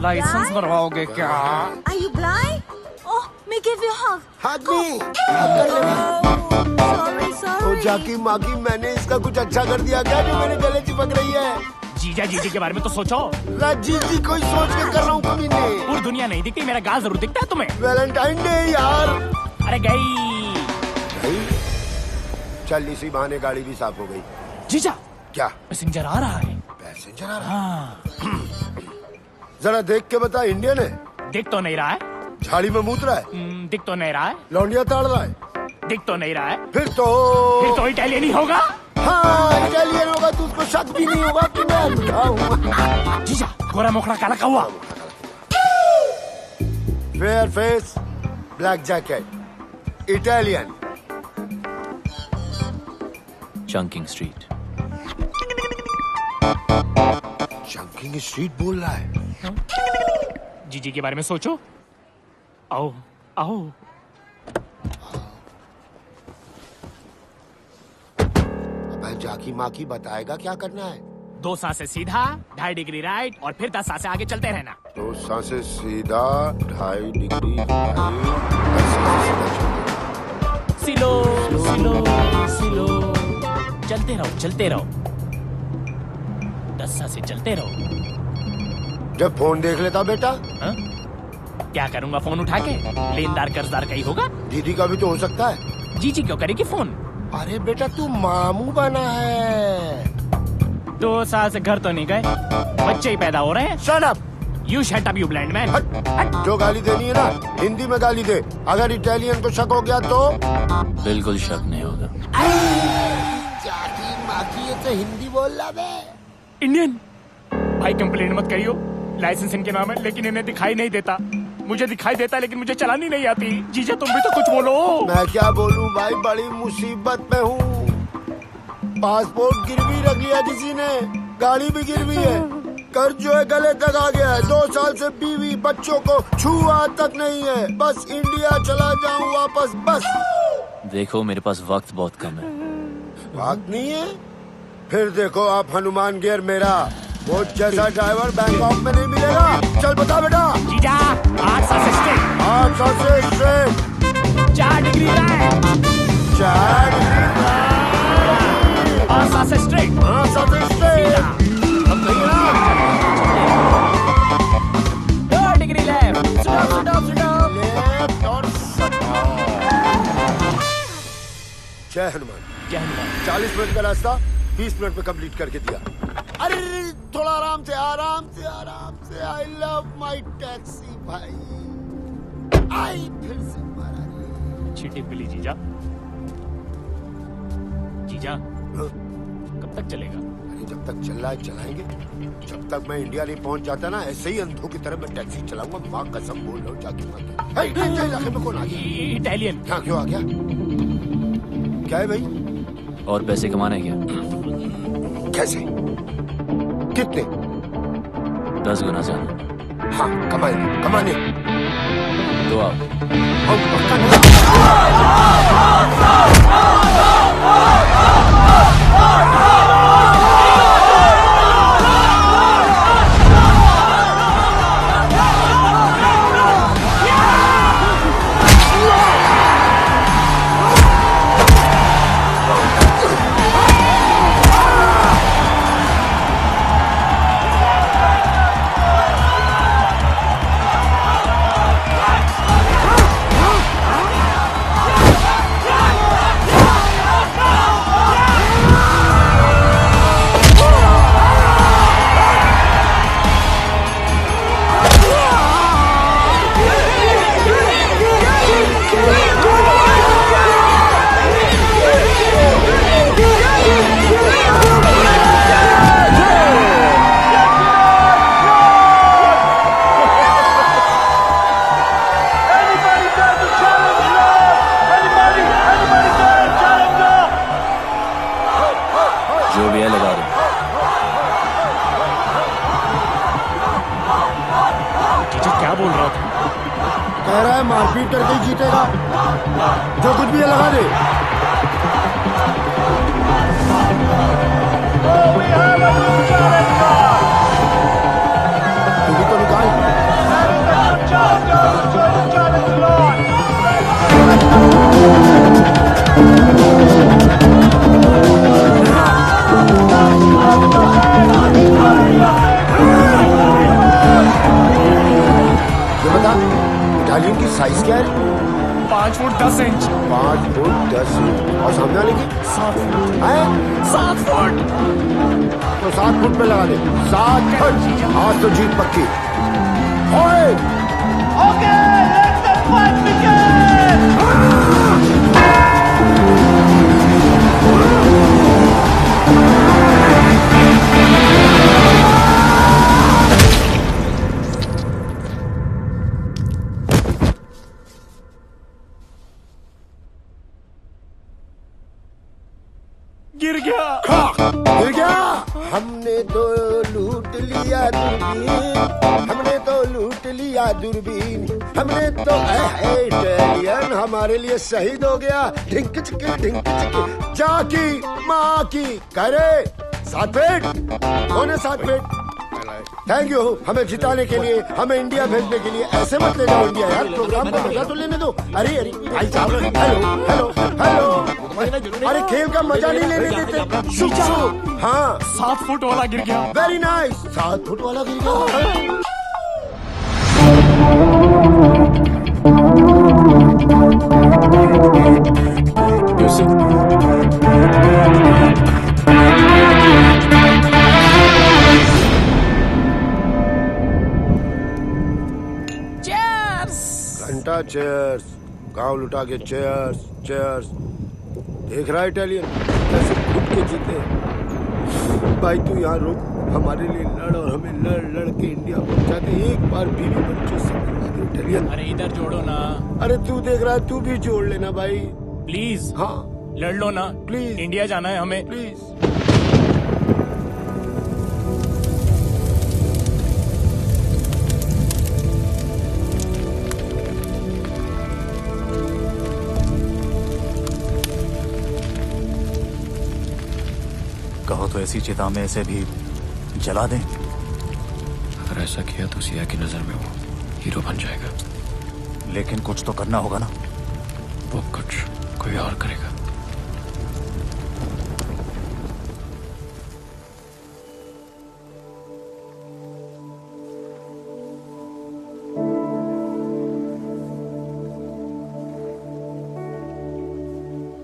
License बनवाओगे क्या? Are you blind? Oh, me give you a hug। Hug me। Sorry। ओ जाकी माकी, मैंने इसका कुछ अच्छा कर दिया क्या जो मेरे गले चिपक रही है? जीजा के बारे में तो सोचो। जी कोई सोच के कर रहा हूँ कमीने। पूरी दुनिया नहीं दिखती, मेरा गाल जरूर दिखता है तुम्हें। वैलेंटाइन डे यार। अरे गई। चल इसी बहाने गाड़ी भी साफ हो गई। जीजा क्या पैसेंजर आ रहा है? पैसेंजर आ रहा है? जरा देख के बता, इंडियन है? दिख तो नहीं रहा है। झाड़ी में मूत रहा है? दिख तो नहीं रहा है। लौंडिया ताड़ रहा है? दिख तो नहीं रहा है। फिर तो इटालियन ही होगा। हाँ इटालियन होगा तो उसको शक भी नहीं होगा कि मैं अंधा हूँ। जीजा गोरा मोखड़ा काला कौवा। Fair face, black jacket, Italian. Chunking street. Chunking street बोल रहा है? जीजी के बारे में सोचो। आओ आओ। अब जाकी माँ की बताएगा क्या करना है। 2 सांसें सीधा, 2.5 डिग्री राइट और फिर 10 सांसें आगे चलते रहना। 2 सांसें सीधा, 2.5 डिग्री स्लो स्लो स्लो। चलते रहो 10 सांसें चलते रहो। जब फोन देख लेता बेटा? हा? क्या करूंगा फोन उठा के? लेनदार कर्जदार का ही होगा। दीदी का भी तो हो सकता है। जीजी क्यों करेगी फोन? अरे बेटा तू मामू बना है। 2 साल से घर तो नहीं गए, बच्चे ही पैदा हो रहे हैं। Shut up. You shut up you blind man. जो गाली देनी है ना हिंदी में गाली दे। अगर इटालियन को शक हो गया तो? बिल्कुल शक नहीं होगा। जाकी माकी ये तो हिंदी बोल रहा बे। इंडियन भाई कंप्लेन मत करियो। लाइसेंस इनके नाम है लेकिन इन्हें दिखाई नहीं देता। मुझे दिखाई देता लेकिन मुझे चलानी नहीं आती। जीजा तुम भी तो कुछ बोलो। मैं क्या बोलूं भाई, बड़ी मुसीबत में हूँ। पासपोर्ट गिरवी रख लिया किसी ने, गाड़ी भी गिरवी है, कर्ज जो है गले तक आ गया है। 2 साल से बीवी बच्चों को छुआ तक नहीं है। बस इंडिया चला जाऊं वापस बस। देखो मेरे पास वक्त बहुत कम है। वक्त नहीं है? फिर देखो आप हनुमान गियर मेरा। वो जैसा ड्राइवर बैंकॉक में नहीं मिलेगा। चल बता बेटा। जीजा 8 सांसें स्ट्रेट। 8 सांसें स्ट्रेट। 4 degree right. 4 डिग्री 8 सांसें स्ट्रेट। 8 सांसें स्ट्रेट। अब नहीं ना। 2 डिग्री लेफ्ट। लेफ्ट और जय हनुमान। जय हनुमान। 40 मिनट का रास्ता 20 मिनट में कंप्लीट करके दिया। अरे थोड़ा आराम से आराम से आराम से। आई लव माई टैक्सी भाई। आई फिर से मारा। चीटी मिली जीजा। जीजा कब तक चलेगा? अरे जब तक चल रहा है चलाएंगे। जब तक मैं इंडिया नहीं पहुंच जाता ना ऐसे ही अंधों की तरह मैं टैक्सी चलाऊंगा। माँ कसम बोल रहा हूँ जाके माँ। इलाके में कौन आ गया? इटालियन। हाँ क्यों आ गया? क्या है भाई? और पैसे कमाने क्या? कैसे? कितने? 10 गुना ज्यादा। हाँ कमाने। तो आओ। कह रहा है मारपीट करके ही जीतेगा। जो कुछ भी है लगा दे। तू भी तो निकाल। ये बता इटालियन की साइज क्या है? 5 फुट 10 इंच। 5 foot 10 inch. और सामने वाले की 7 फुट। है 7 फुट। तो 7 फुट पे लगा दे। 7 फुट। आज तो जीत पक्की। ओए Okay, let the fight begin! गिर गया। गिर गया। हमने तो लूट लिया दूरबीन, हमने तो लूट लिया दूरबीन, हमने तो इटालियन हमारे लिए शहीद हो गया। ढिंक चिकी जाकी माँ की करे 7 फीट। कौन है 7 फीट? थैंक यू हमें जिताने के लिए, हमें इंडिया भेजने के लिए। ऐसे मत ले जाओ इंडिया यार, प्रोग्राम को मजा तो लेने दो। अरे अरे भाई साहब, हेलो हेलो हेलो। अरे खेल का मजा नहीं लेने देते। हाँ 7 फुट वाला गिर गया। Very nice. 7 फुट वाला गिर गया। घंटा चेयर्स, गांव लुटा के चेयर्स चेयर्स। देख रहा है इटालियन कैसे खुद के जीते। भाई तू यहाँ रुक, हमारे लिए लड़ और हमें लड़ लड़ के इंडिया पहुंचा दे। एक बार बीवी बच्चों से मिलवा दे इटालियन। अरे इधर जोड़ो ना। अरे तू देख रहा है, तू भी जोड़ लेना भाई प्लीज। हाँ लड़ लो ना प्लीज। इंडिया जाना है हमें प्लीज। कहो तो ऐसी चिता में ऐसे भी जला दें। अगर ऐसा किया तो सिया की नजर में वो हीरो बन जाएगा। लेकिन कुछ तो करना होगा ना। वो कुछ कोई और करेगा।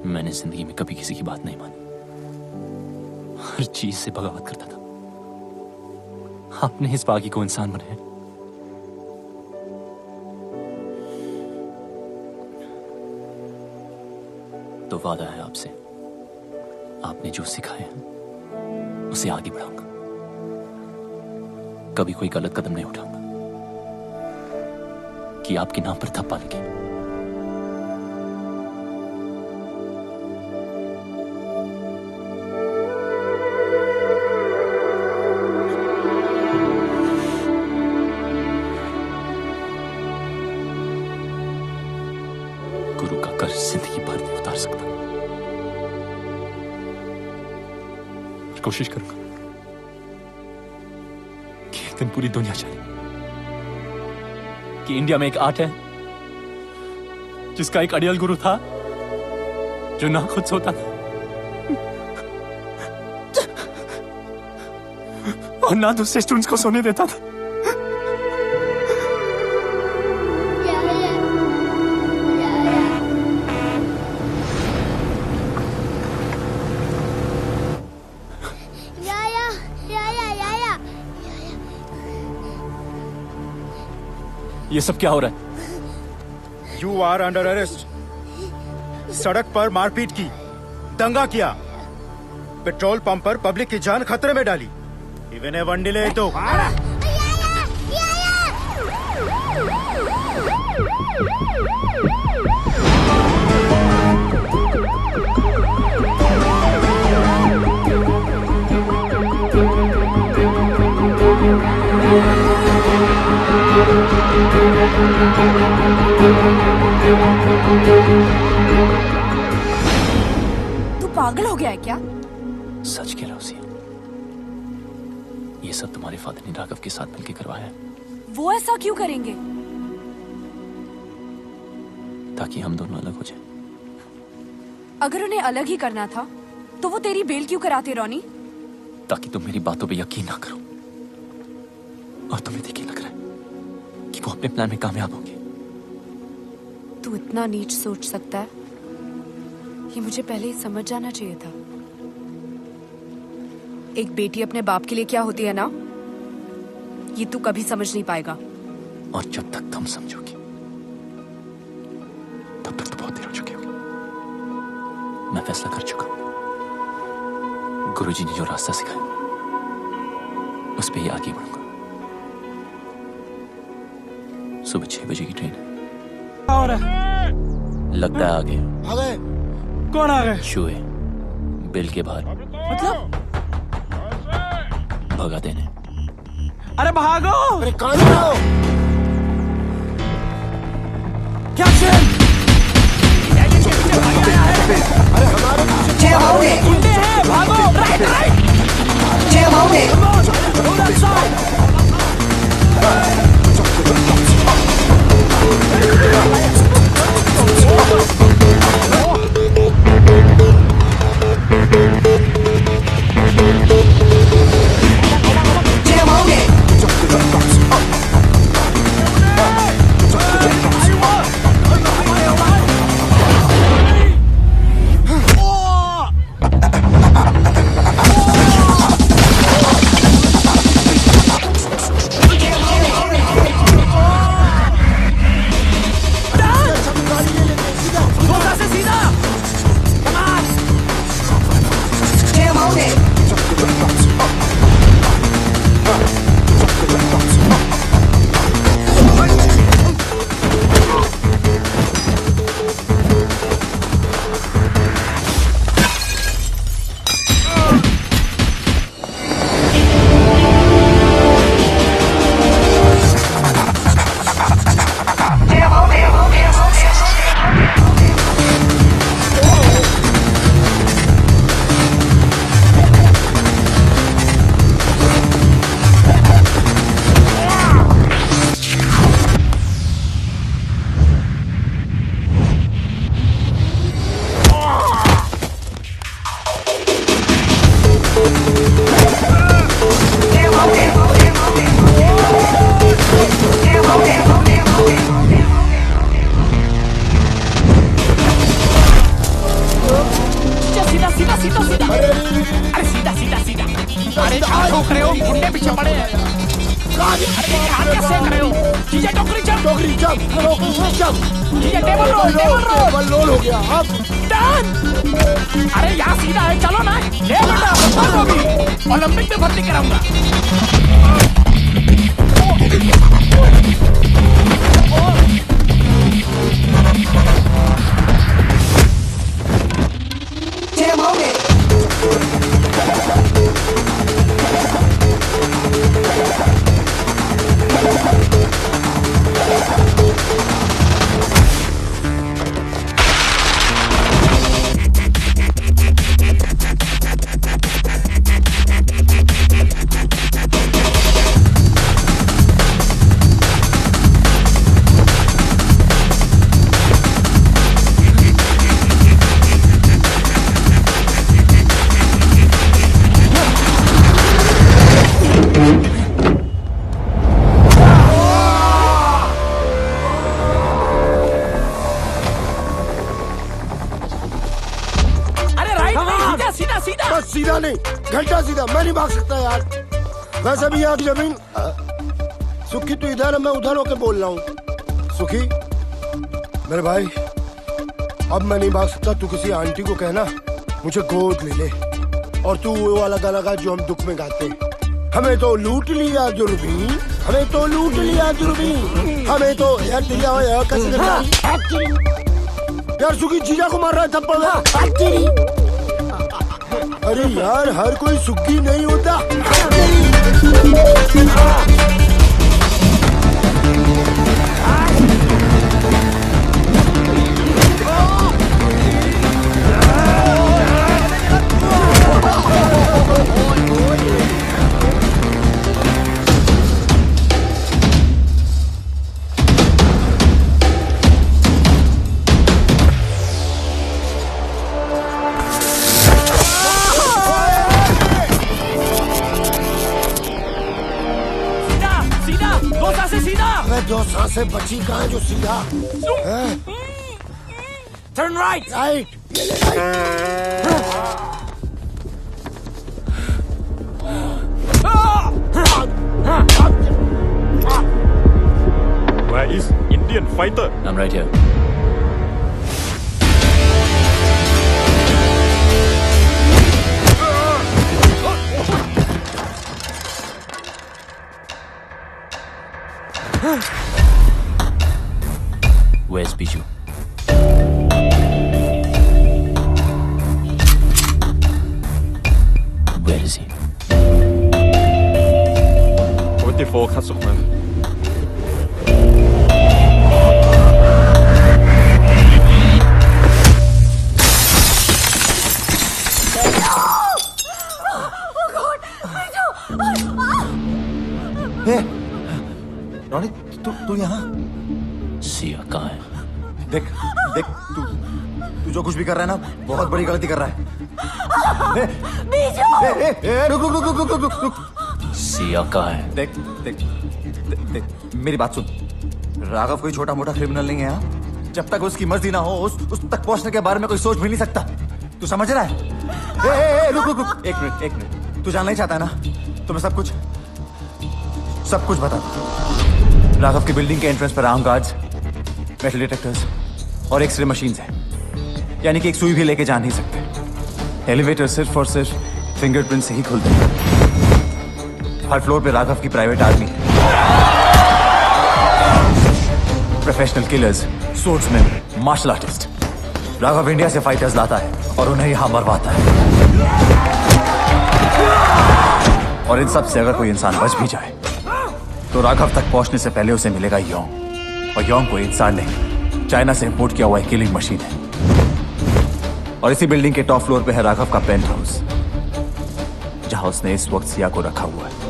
मैंने जिंदगी में कभी किसी की बात नहीं मानी, हर चीज से बगावत करता था। आपने इस बागी को इंसान बनाया। तो वादा है आपसे, आपने जो सिखाया है उसे आगे बढ़ाऊंगा। कभी कोई गलत कदम नहीं उठाऊंगा कि आपके नाम पर थप्पा लगे। गुरु का कर्ज जिंदगी भर नहीं उतार सकता। कोशिश करूंगा कि एक दिन पूरी दुनिया जाने कि इंडिया में एक आर्ट है जिसका एक अड़ियल गुरु था जो ना खुद सोता था और ना दूसरे स्टूडेंट्स को सोने देता था। ये सब क्या हो रहा है? You are under arrest. सड़क पर मारपीट की, दंगा किया, पेट्रोल पंप पर पब्लिक की जान खतरे में डाली। इवन ए वन डिले तो तू पागल हो गया है क्या? सच कह रहा हूं सिया, ये सब तुम्हारे फादर ने राघव के साथ मिलकर करवाया है वो ऐसा क्यों करेंगे? ताकि हम दोनों अलग हो जाएं। अगर उन्हें अलग ही करना था तो वो तेरी बेल क्यों कराते रोनी? ताकि तुम मेरी बातों पे यकीन ना करो और तुम्हें देखिए लग रहा है कि वो अपने प्लान में कामयाब होंगे। तू तू इतना नीच सोच सकता है, ये मुझे पहले ही समझ जाना चाहिए था। एक बेटी अपने बाप के लिए क्या होती है ना, ये तू कभी समझ नहीं पाएगा। और जब तक तुम समझोगी तब तक तो बहुत देर हो चुकी होगी। मैं फैसला कर चुका हूं। गुरुजी ने जो रास्ता सिखाया उस पे ही आगे बढ़ूंगा। सुबह 6 बजे की ट्रेन है। और लगता है आगे आ गए। कौन आ गए? शुए बिल के बाहर मतलब भगा देने। अरे भागो! अरे कहां जा रहे हो? क्या चल? अरे हमारे पीछे गुंडे हैं, भागो! Right right! सीधा नहीं, घंटा सीधा। मैं नहीं भाग सकता यार। वैसे भी यहाँ की जमीन। सुखी तू इधर है, मैं उधर होके बोल रहा हूँ। सुखी मेरे भाई, अब मैं नहीं भाग सकता। तू किसी आंटी को कहना मुझे गोद ले ले, और तू वो वाला गाना गा जो हम दुख में गाते हैं। हमें तो लूट लिया दुर्बीन, हमें तो लूट लिया दुर्बीन, हमें तो यार सुखी जीजा को मार रहा है थप्पड़। अरे यार हर कोई सुखी नहीं होता। दो सांसें बची कहाँ जो सीधा? Turn right. Right. Where is Indian fighter? I'm right here. Where's Bijou? Where is he? 44 Kasukman. Ronnie तू यहाँ सिया कहाँ है? देख देख तू जो कुछ भी कर रहा है ना बहुत बड़ी गलती कर रहा है। रुक रुक रुक रुक रुक रुक रुक। सिया कहाँ है? देख देख देख मेरी बात सुन। राघव कोई छोटा मोटा क्रिमिनल नहीं है। हाँ? जब तक उसकी मर्जी ना हो उस तक पहुंचने के बारे में कोई सोच भी नहीं सकता। तू समझ रहा है? रुक रुक रुक एक मिनट। तू जानना ही चाहता है ना तो मैं सब कुछ बता दूं। राघव की बिल्डिंग के एंट्रेंस पर आर्म गार्ड्स, मेटल डिटेक्टर्स और एक्सरे मशीन्स हैं। यानी कि एक सुई भी लेके जा नहीं सकते। एलिवेटर सिर्फ और सिर्फ फिंगरप्रिंट से ही खुलते हैं। हर फ्लोर पे राघव की प्राइवेट आर्मी है। Professional killers, swordsman, martial artist. Raghav India से फाइटर्स लाता है और उन्हें यहां मरवाता है। और इन सब से अगर कोई इंसान बच भी जाए तो राघव तक पहुंचने से पहले उसे मिलेगा योंग। और योंग कोई इंसान नहीं, चाइना से इंपोर्ट किया हुआ एक किलिंग मशीन है। और इसी बिल्डिंग के टॉप फ्लोर पे है राघव का पेंट हाउस, जहां उसने इस वक्त सिया को रखा हुआ है।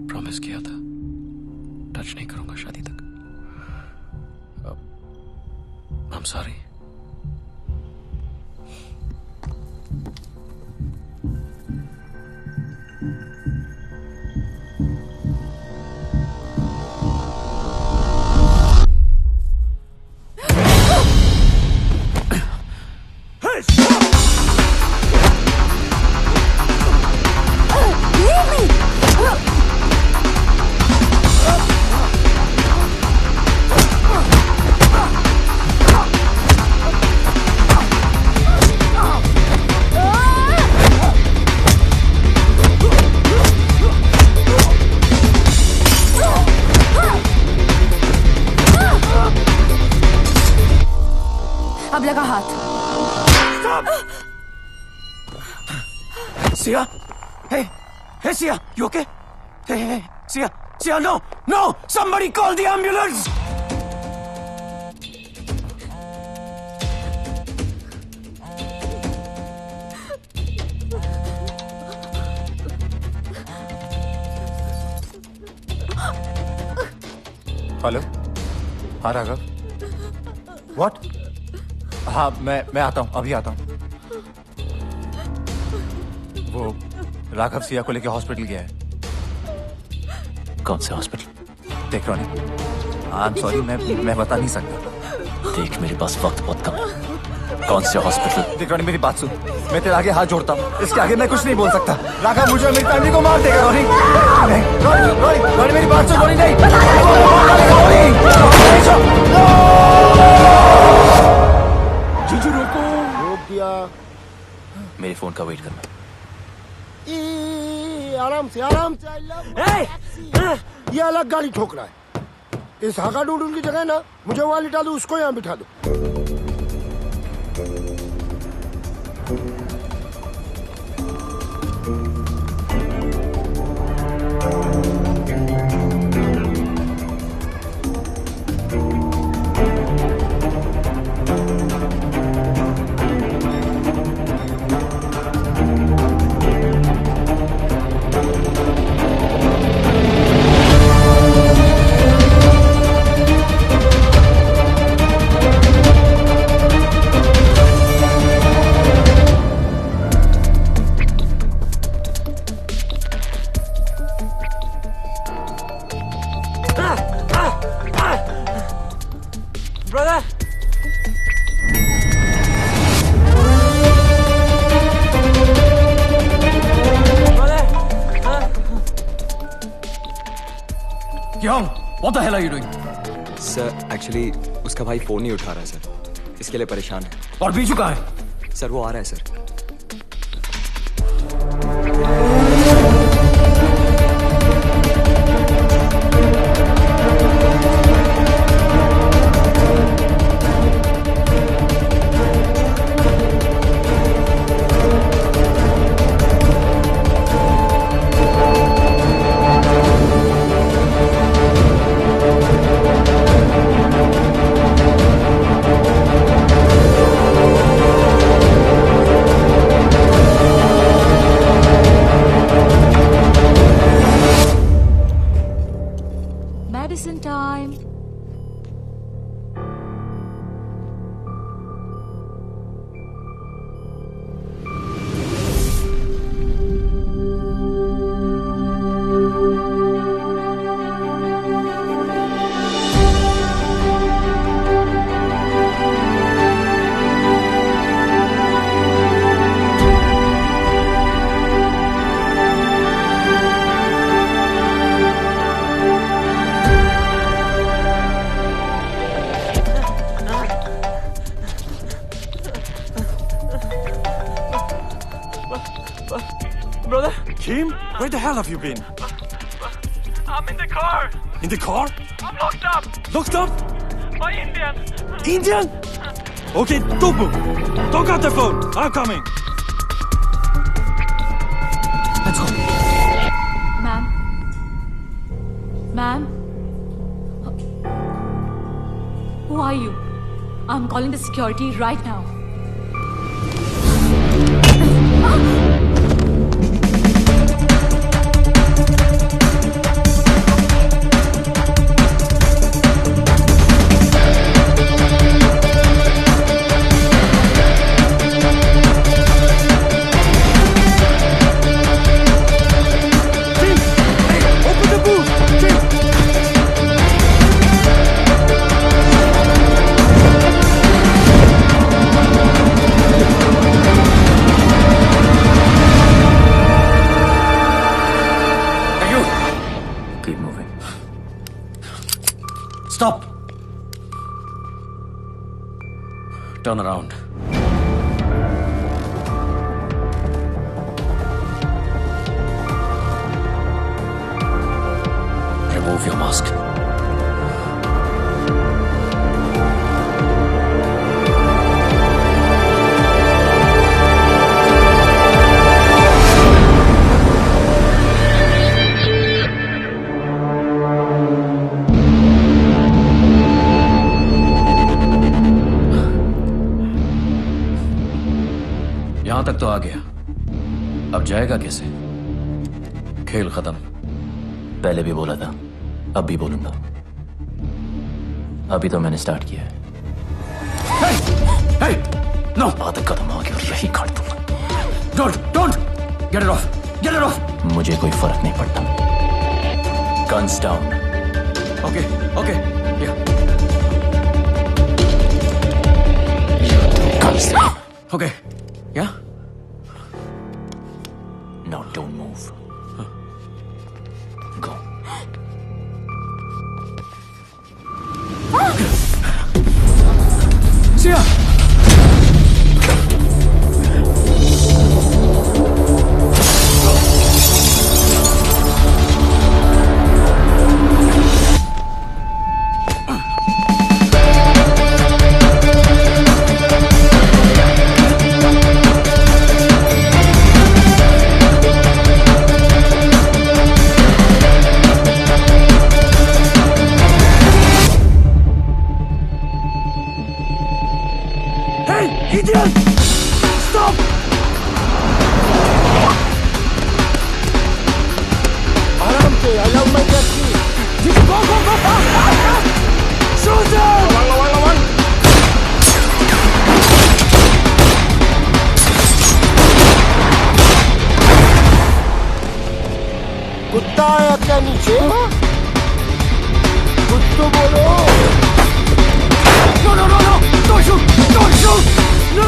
प्रॉमिस किया था टच नहीं करूंगा शादी तक। I'm sorry. अब लगा हाथ। Siya, hey Siya, you okay? Hey Siya, no, somebody call the ambulance. Hello, हाँ राघव। व्हाट? हाँ मैं आता हूँ, अभी आता हूँ। वो राघव सिया को लेके हॉस्पिटल गया है। कौन से हॉस्पिटल? देख रॉनी, आई एम सॉरी, मैं बता नहीं सकता। देख मेरे पास वक्त बहुत कम है। कौन से हॉस्पिटल? देख रॉनी मेरी बात सुन, मैं तेरे आगे हाथ जोड़ता हूँ, इसके आगे मैं कुछ नहीं बोल सकता। राघव मुझे और मेरी फैमिली को मार देगा। रॉनी मेरी बात सुन। रॉनी नहीं, जीजू रोको। रोक दिया। मेरे फोन का वेट करना। आराम से ये अलग गाड़ी ठोक रहा है। इस हाका डूडून की जगह ना मुझे वहां लिटा दो, उसको यहाँ बिठा दो। Kyung, what the hell are you doing? Sir actually उसका भाई फोन नहीं उठा रहा है सर, इसके लिए परेशान है। और बीजू कहाँ है? सर वो आ रहा है sir. Medicine time. Brother? Kim? Where the hell have you been? I'm in the car. In the car? I'm locked up. Locked up? By Indian. Indian? Okay, don't move. Don't cut the phone. I'm coming. Let's go. Ma'am. Ma'am. Who are you? I'm calling the security right now. Stop! Turn around. Remove your mask. यहां तक तो आ गया, अब जाएगा कैसे? खेल खत्म। पहले भी बोला था, अब भी बोलूंगा। अभी तो मैंने स्टार्ट किया है। Hey! No! आदत खत्म हो गई और यही काट दूंगा। Don't! Get it off! Get it off! मुझे कोई फर्क नहीं पड़ता। Guns down. Okay. Yeah. Guns down. Okay. Yeah? Now don't move. Go. Sia! Idiot! Stop! आराम से, allow my taxi. Go, fast! Shoot him! Lawang. कुत्ता आया क्या नीचे? कुछ तो बोलो. No! Don't shoot! No!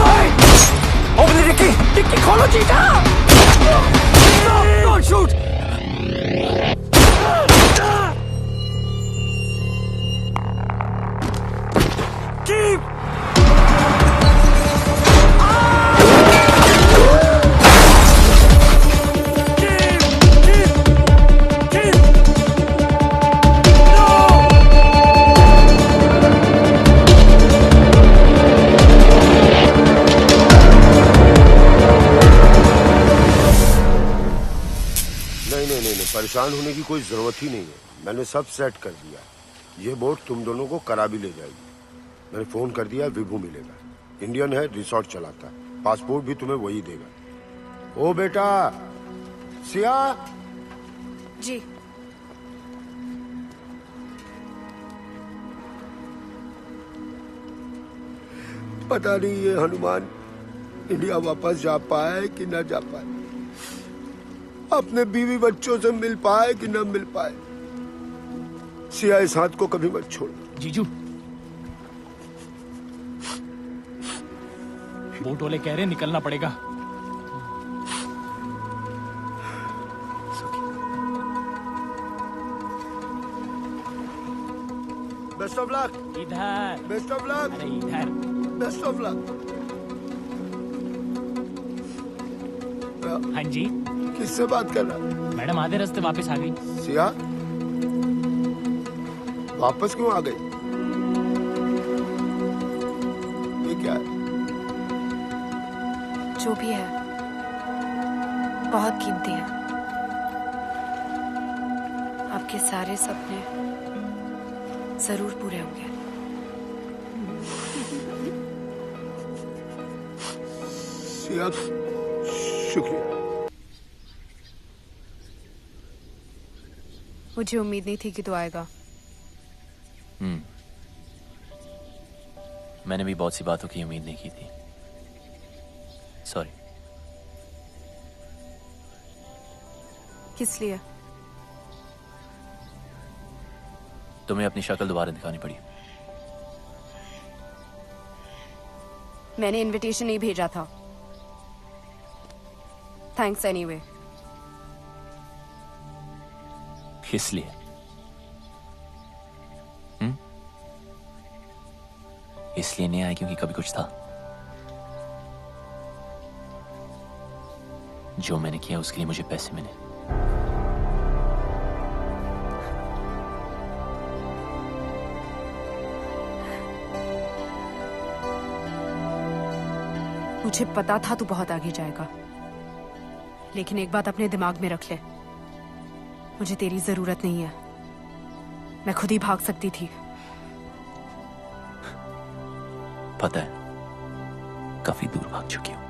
Open the dicky! Dicky, खोलो जीजा! Don't shoot! नहीं, परेशान होने की कोई जरूरत ही नहीं है। मैंने सब सेट कर दिया। ये बोट तुम दोनों को करा भी ले जाएगी। मैंने फोन कर दिया, विभू मिलेगा। इंडियन है, रिसोर्ट चलाता है, पासपोर्ट भी तुम्हें वही देगा। ओ बेटा सिया जी। पता नहीं ये हनुमान इंडिया वापस जा पाए कि ना जा पाए, अपने बीवी बच्चों से मिल पाए कि ना मिल पाए। सिया इस हाथ को कभी मत छोड़। जीजू, बोट वाले कह रहे निकलना पड़ेगा। Best of luck. इधर। Best of luck. अरे इधर। Best of luck. हाँ जी। किससे बात कर रहा? मैडम आधे रास्ते वापस आ गई। सिया वापस क्यों आ गई? ये क्या है? जो भी है बहुत कीमती है। आपके सारे सपने जरूर पूरे होंगे। सिया शुक्रिया। मुझे उम्मीद नहीं थी कि तू आएगा। मैंने भी बहुत सी बातों की उम्मीद नहीं की थी। सॉरी। किस लिए? तुम्हें अपनी शक्ल दोबारा दिखानी पड़ी। मैंने इनविटेशन नहीं भेजा था। Thanks anyway. इसलिए इसलिए नहीं आया क्योंकि कभी कुछ था। जो मैंने किया उसके लिए मुझे पैसे मिले। मुझे पता था तू बहुत आगे जाएगा, लेकिन एक बात अपने दिमाग में रख ले, मुझे तेरी जरूरत नहीं है। मैं खुद ही भाग सकती थी। पता है, काफी दूर भाग चुकी हूं।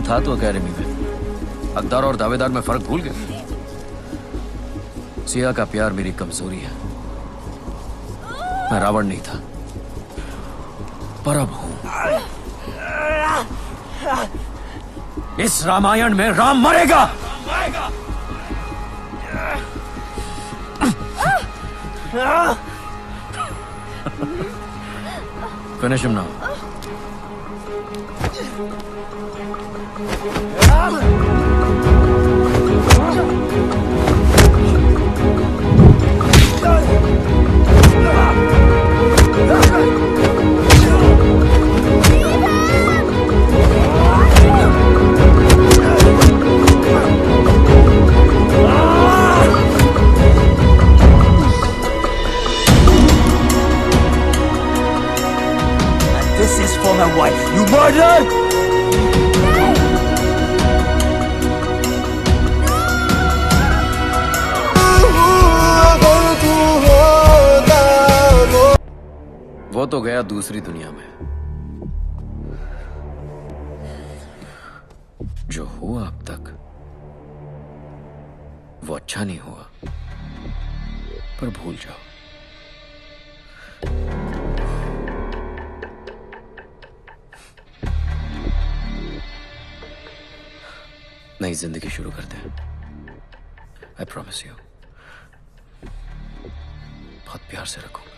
था तो अकेडमी में, हकदार और दावेदार में फर्क भूल गए। सिया का प्यार मेरी कमजोरी है। मैं रावण नहीं था, पर अब हूं। इस रामायण में राम मरेगा। Finish him now. This is for my wife. You murdered! वो तो गया दूसरी दुनिया में। जो हुआ अब तक वो अच्छा नहीं हुआ, पर भूल जाओ। नई जिंदगी शुरू करते हैं। आई प्रॉमिस यू, बहुत प्यार से रखूंगा।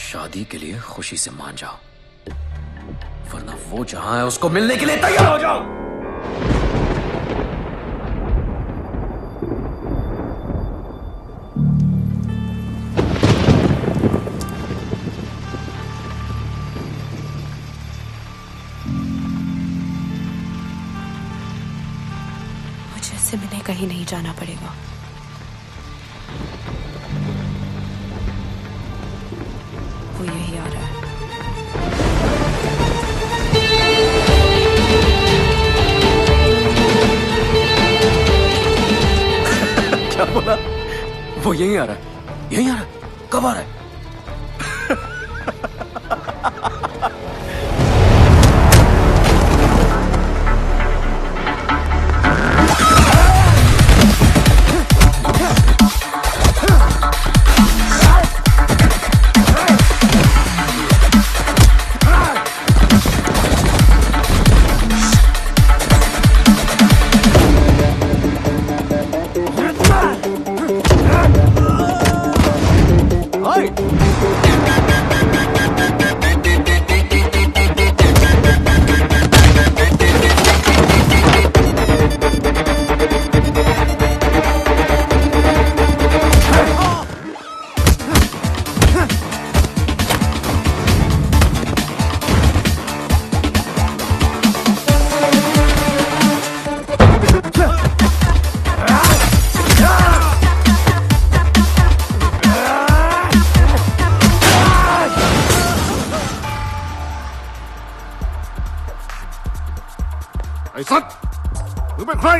शादी के लिए खुशी से मान जाओ, वरना वो जहां है उसको मिलने के लिए तैयार हो जाओ। मुझे इससे मिलने कहीं नहीं जाना पड़ेगा। वो यही आ रहा है। क्या बोला? वो यही आ रहा है? यही आ रहा है? कब आ रहा है?ไอ้สัตว์มึงเป็นใคร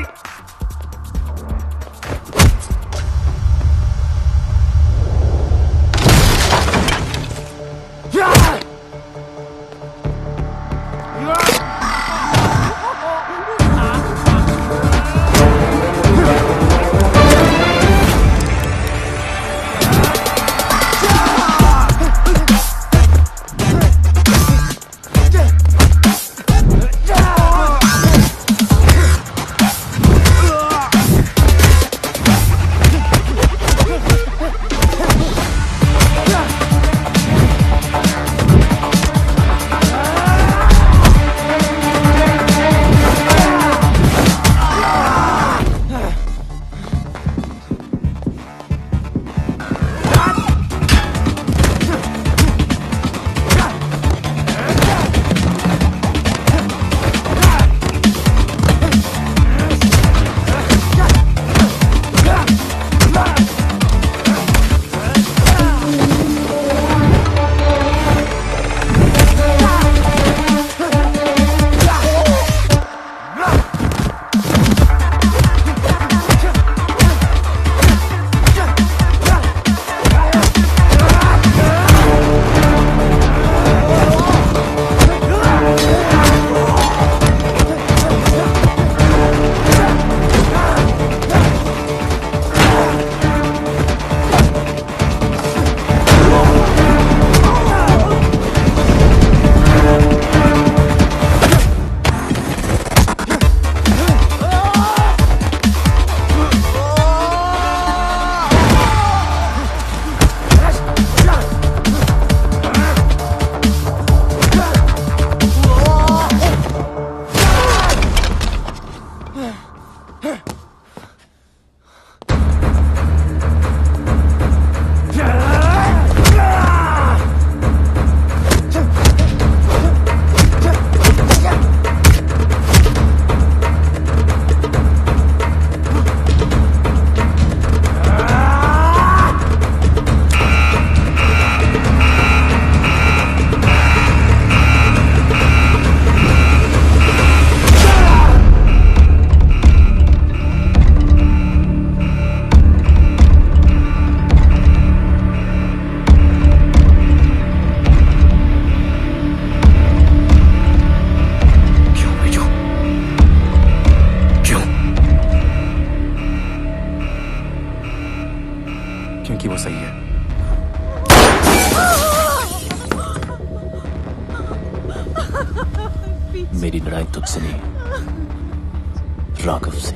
राघव से।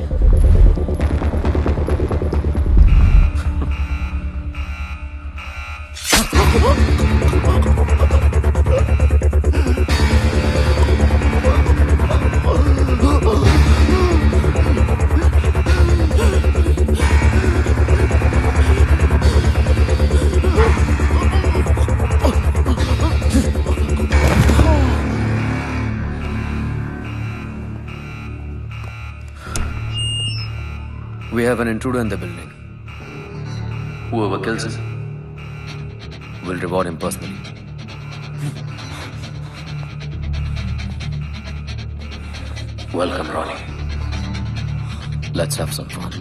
We have an intruder in the building. Whoever kills him will reward him personally. Welcome, Ronnie. Let's have some fun.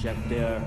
Check there.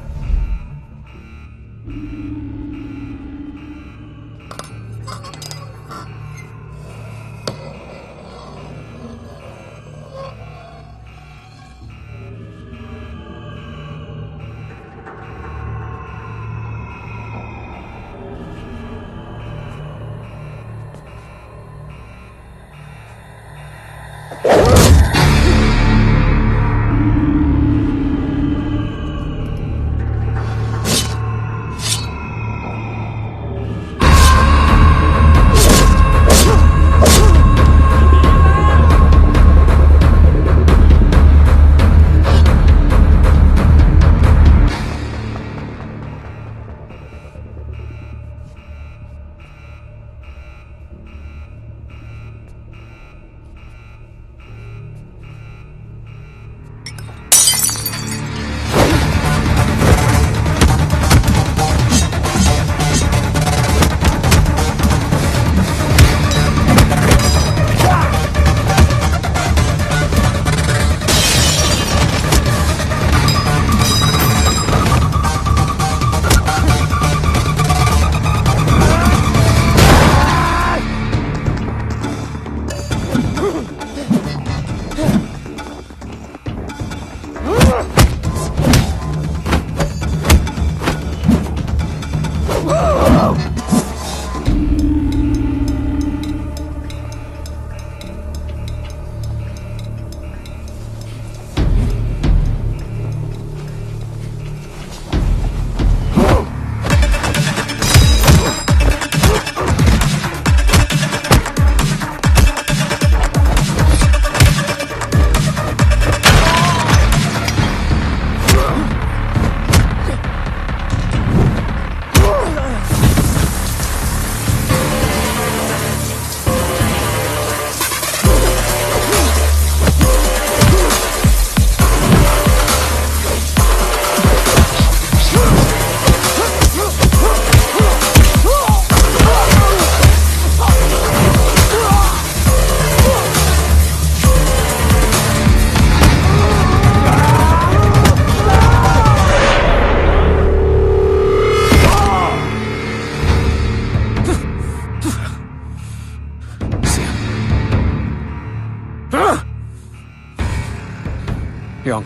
Young.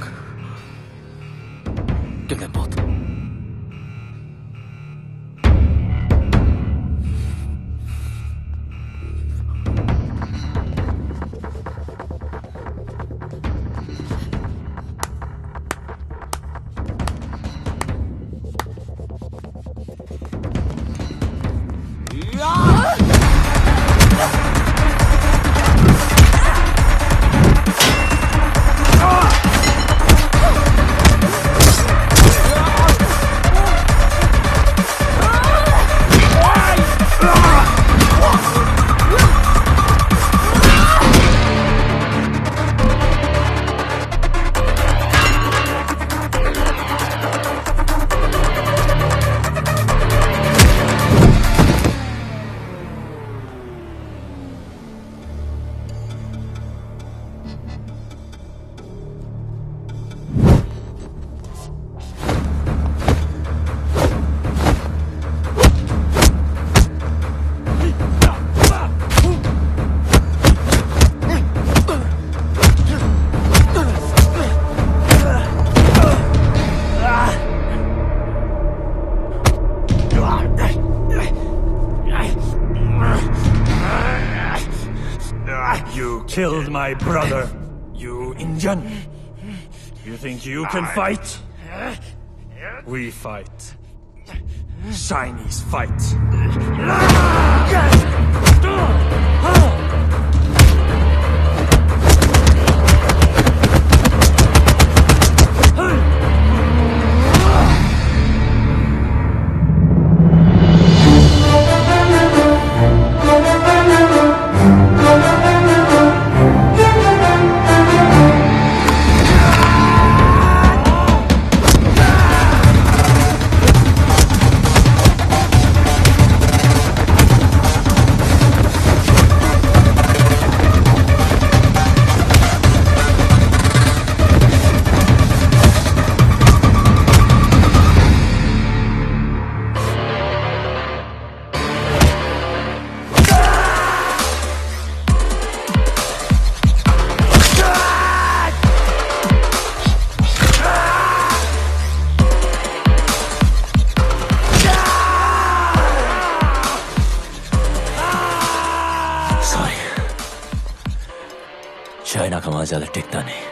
Kill them both. You killed my brother, you Indian. You think you can fight? We fight. Chinese fight. China का माल ज्यादा टिकता नहीं।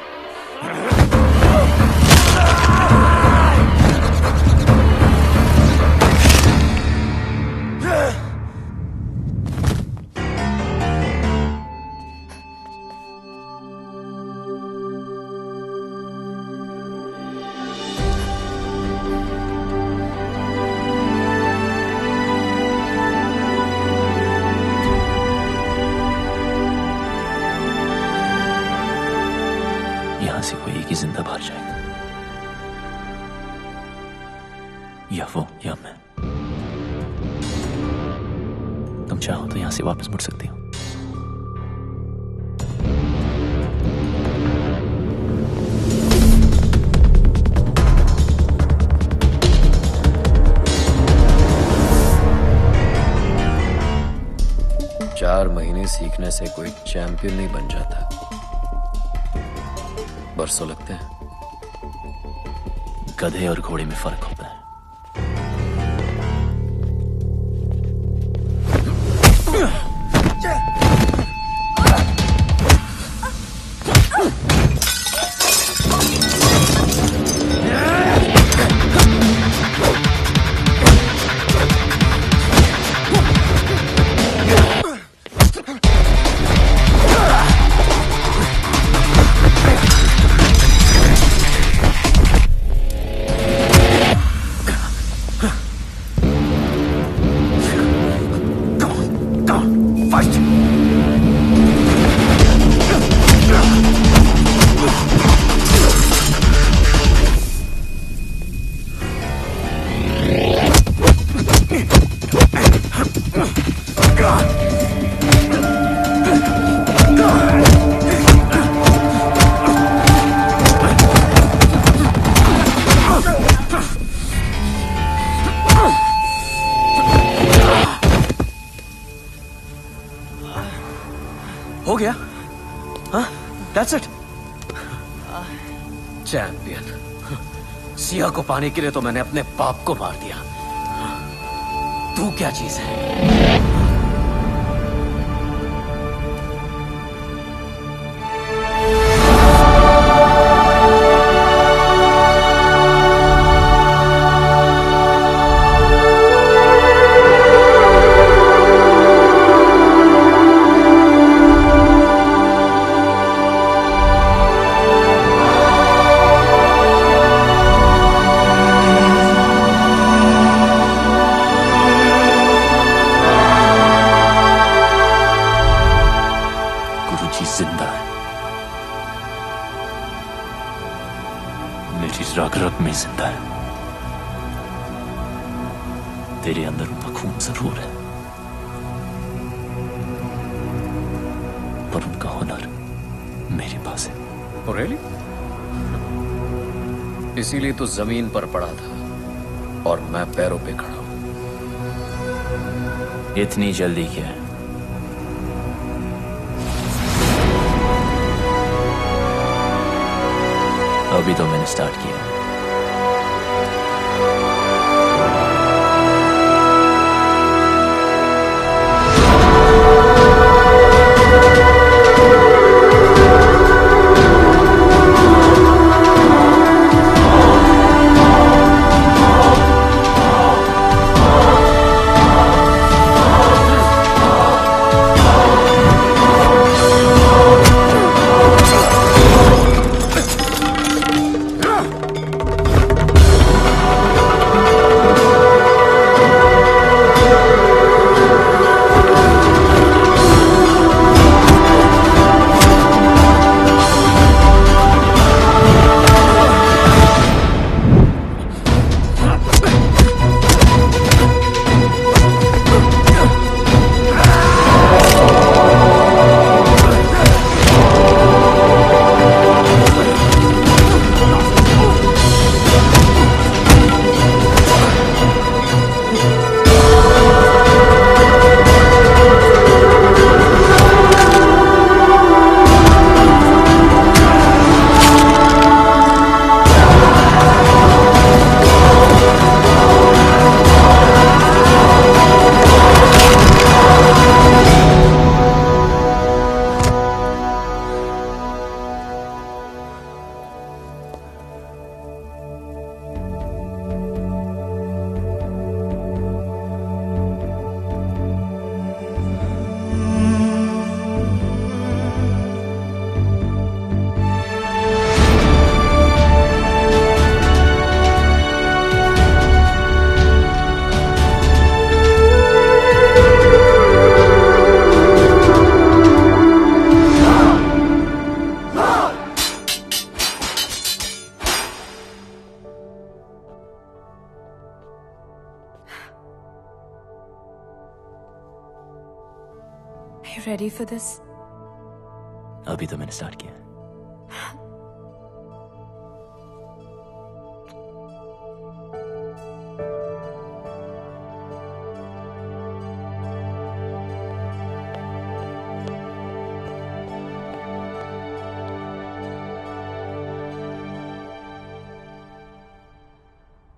यहां से कोई एक ही जिंदा बाहर जाएगा, या वो या मैं। तुम चाहो तो यहां से वापस मुड़ सकती हो। चार महीने सीखने से कोई चैंपियन नहीं बन जाता, बरसों लगते हैं। गधे और घोड़े में फर्क होता है। हो गया? हाँ? That's it? चैंपियन। सिया को पाने के लिए तो मैंने अपने बाप को मार दिया। तू क्या चीज है? जिंदा है, मेरी रग रग में जिंदा है। तेरे अंदर उनका खून जरूर है, पर उनका हुनर मेरे पास है। Oh, really? इसीलिए तो जमीन पर पड़ा था और मैं पैरों पे खड़ा हूं। इतनी जल्दी क्या है? अभी तो मैंने स्टार्ट किया। ready for this? अभी तो मैंने स्टार्ट किया है।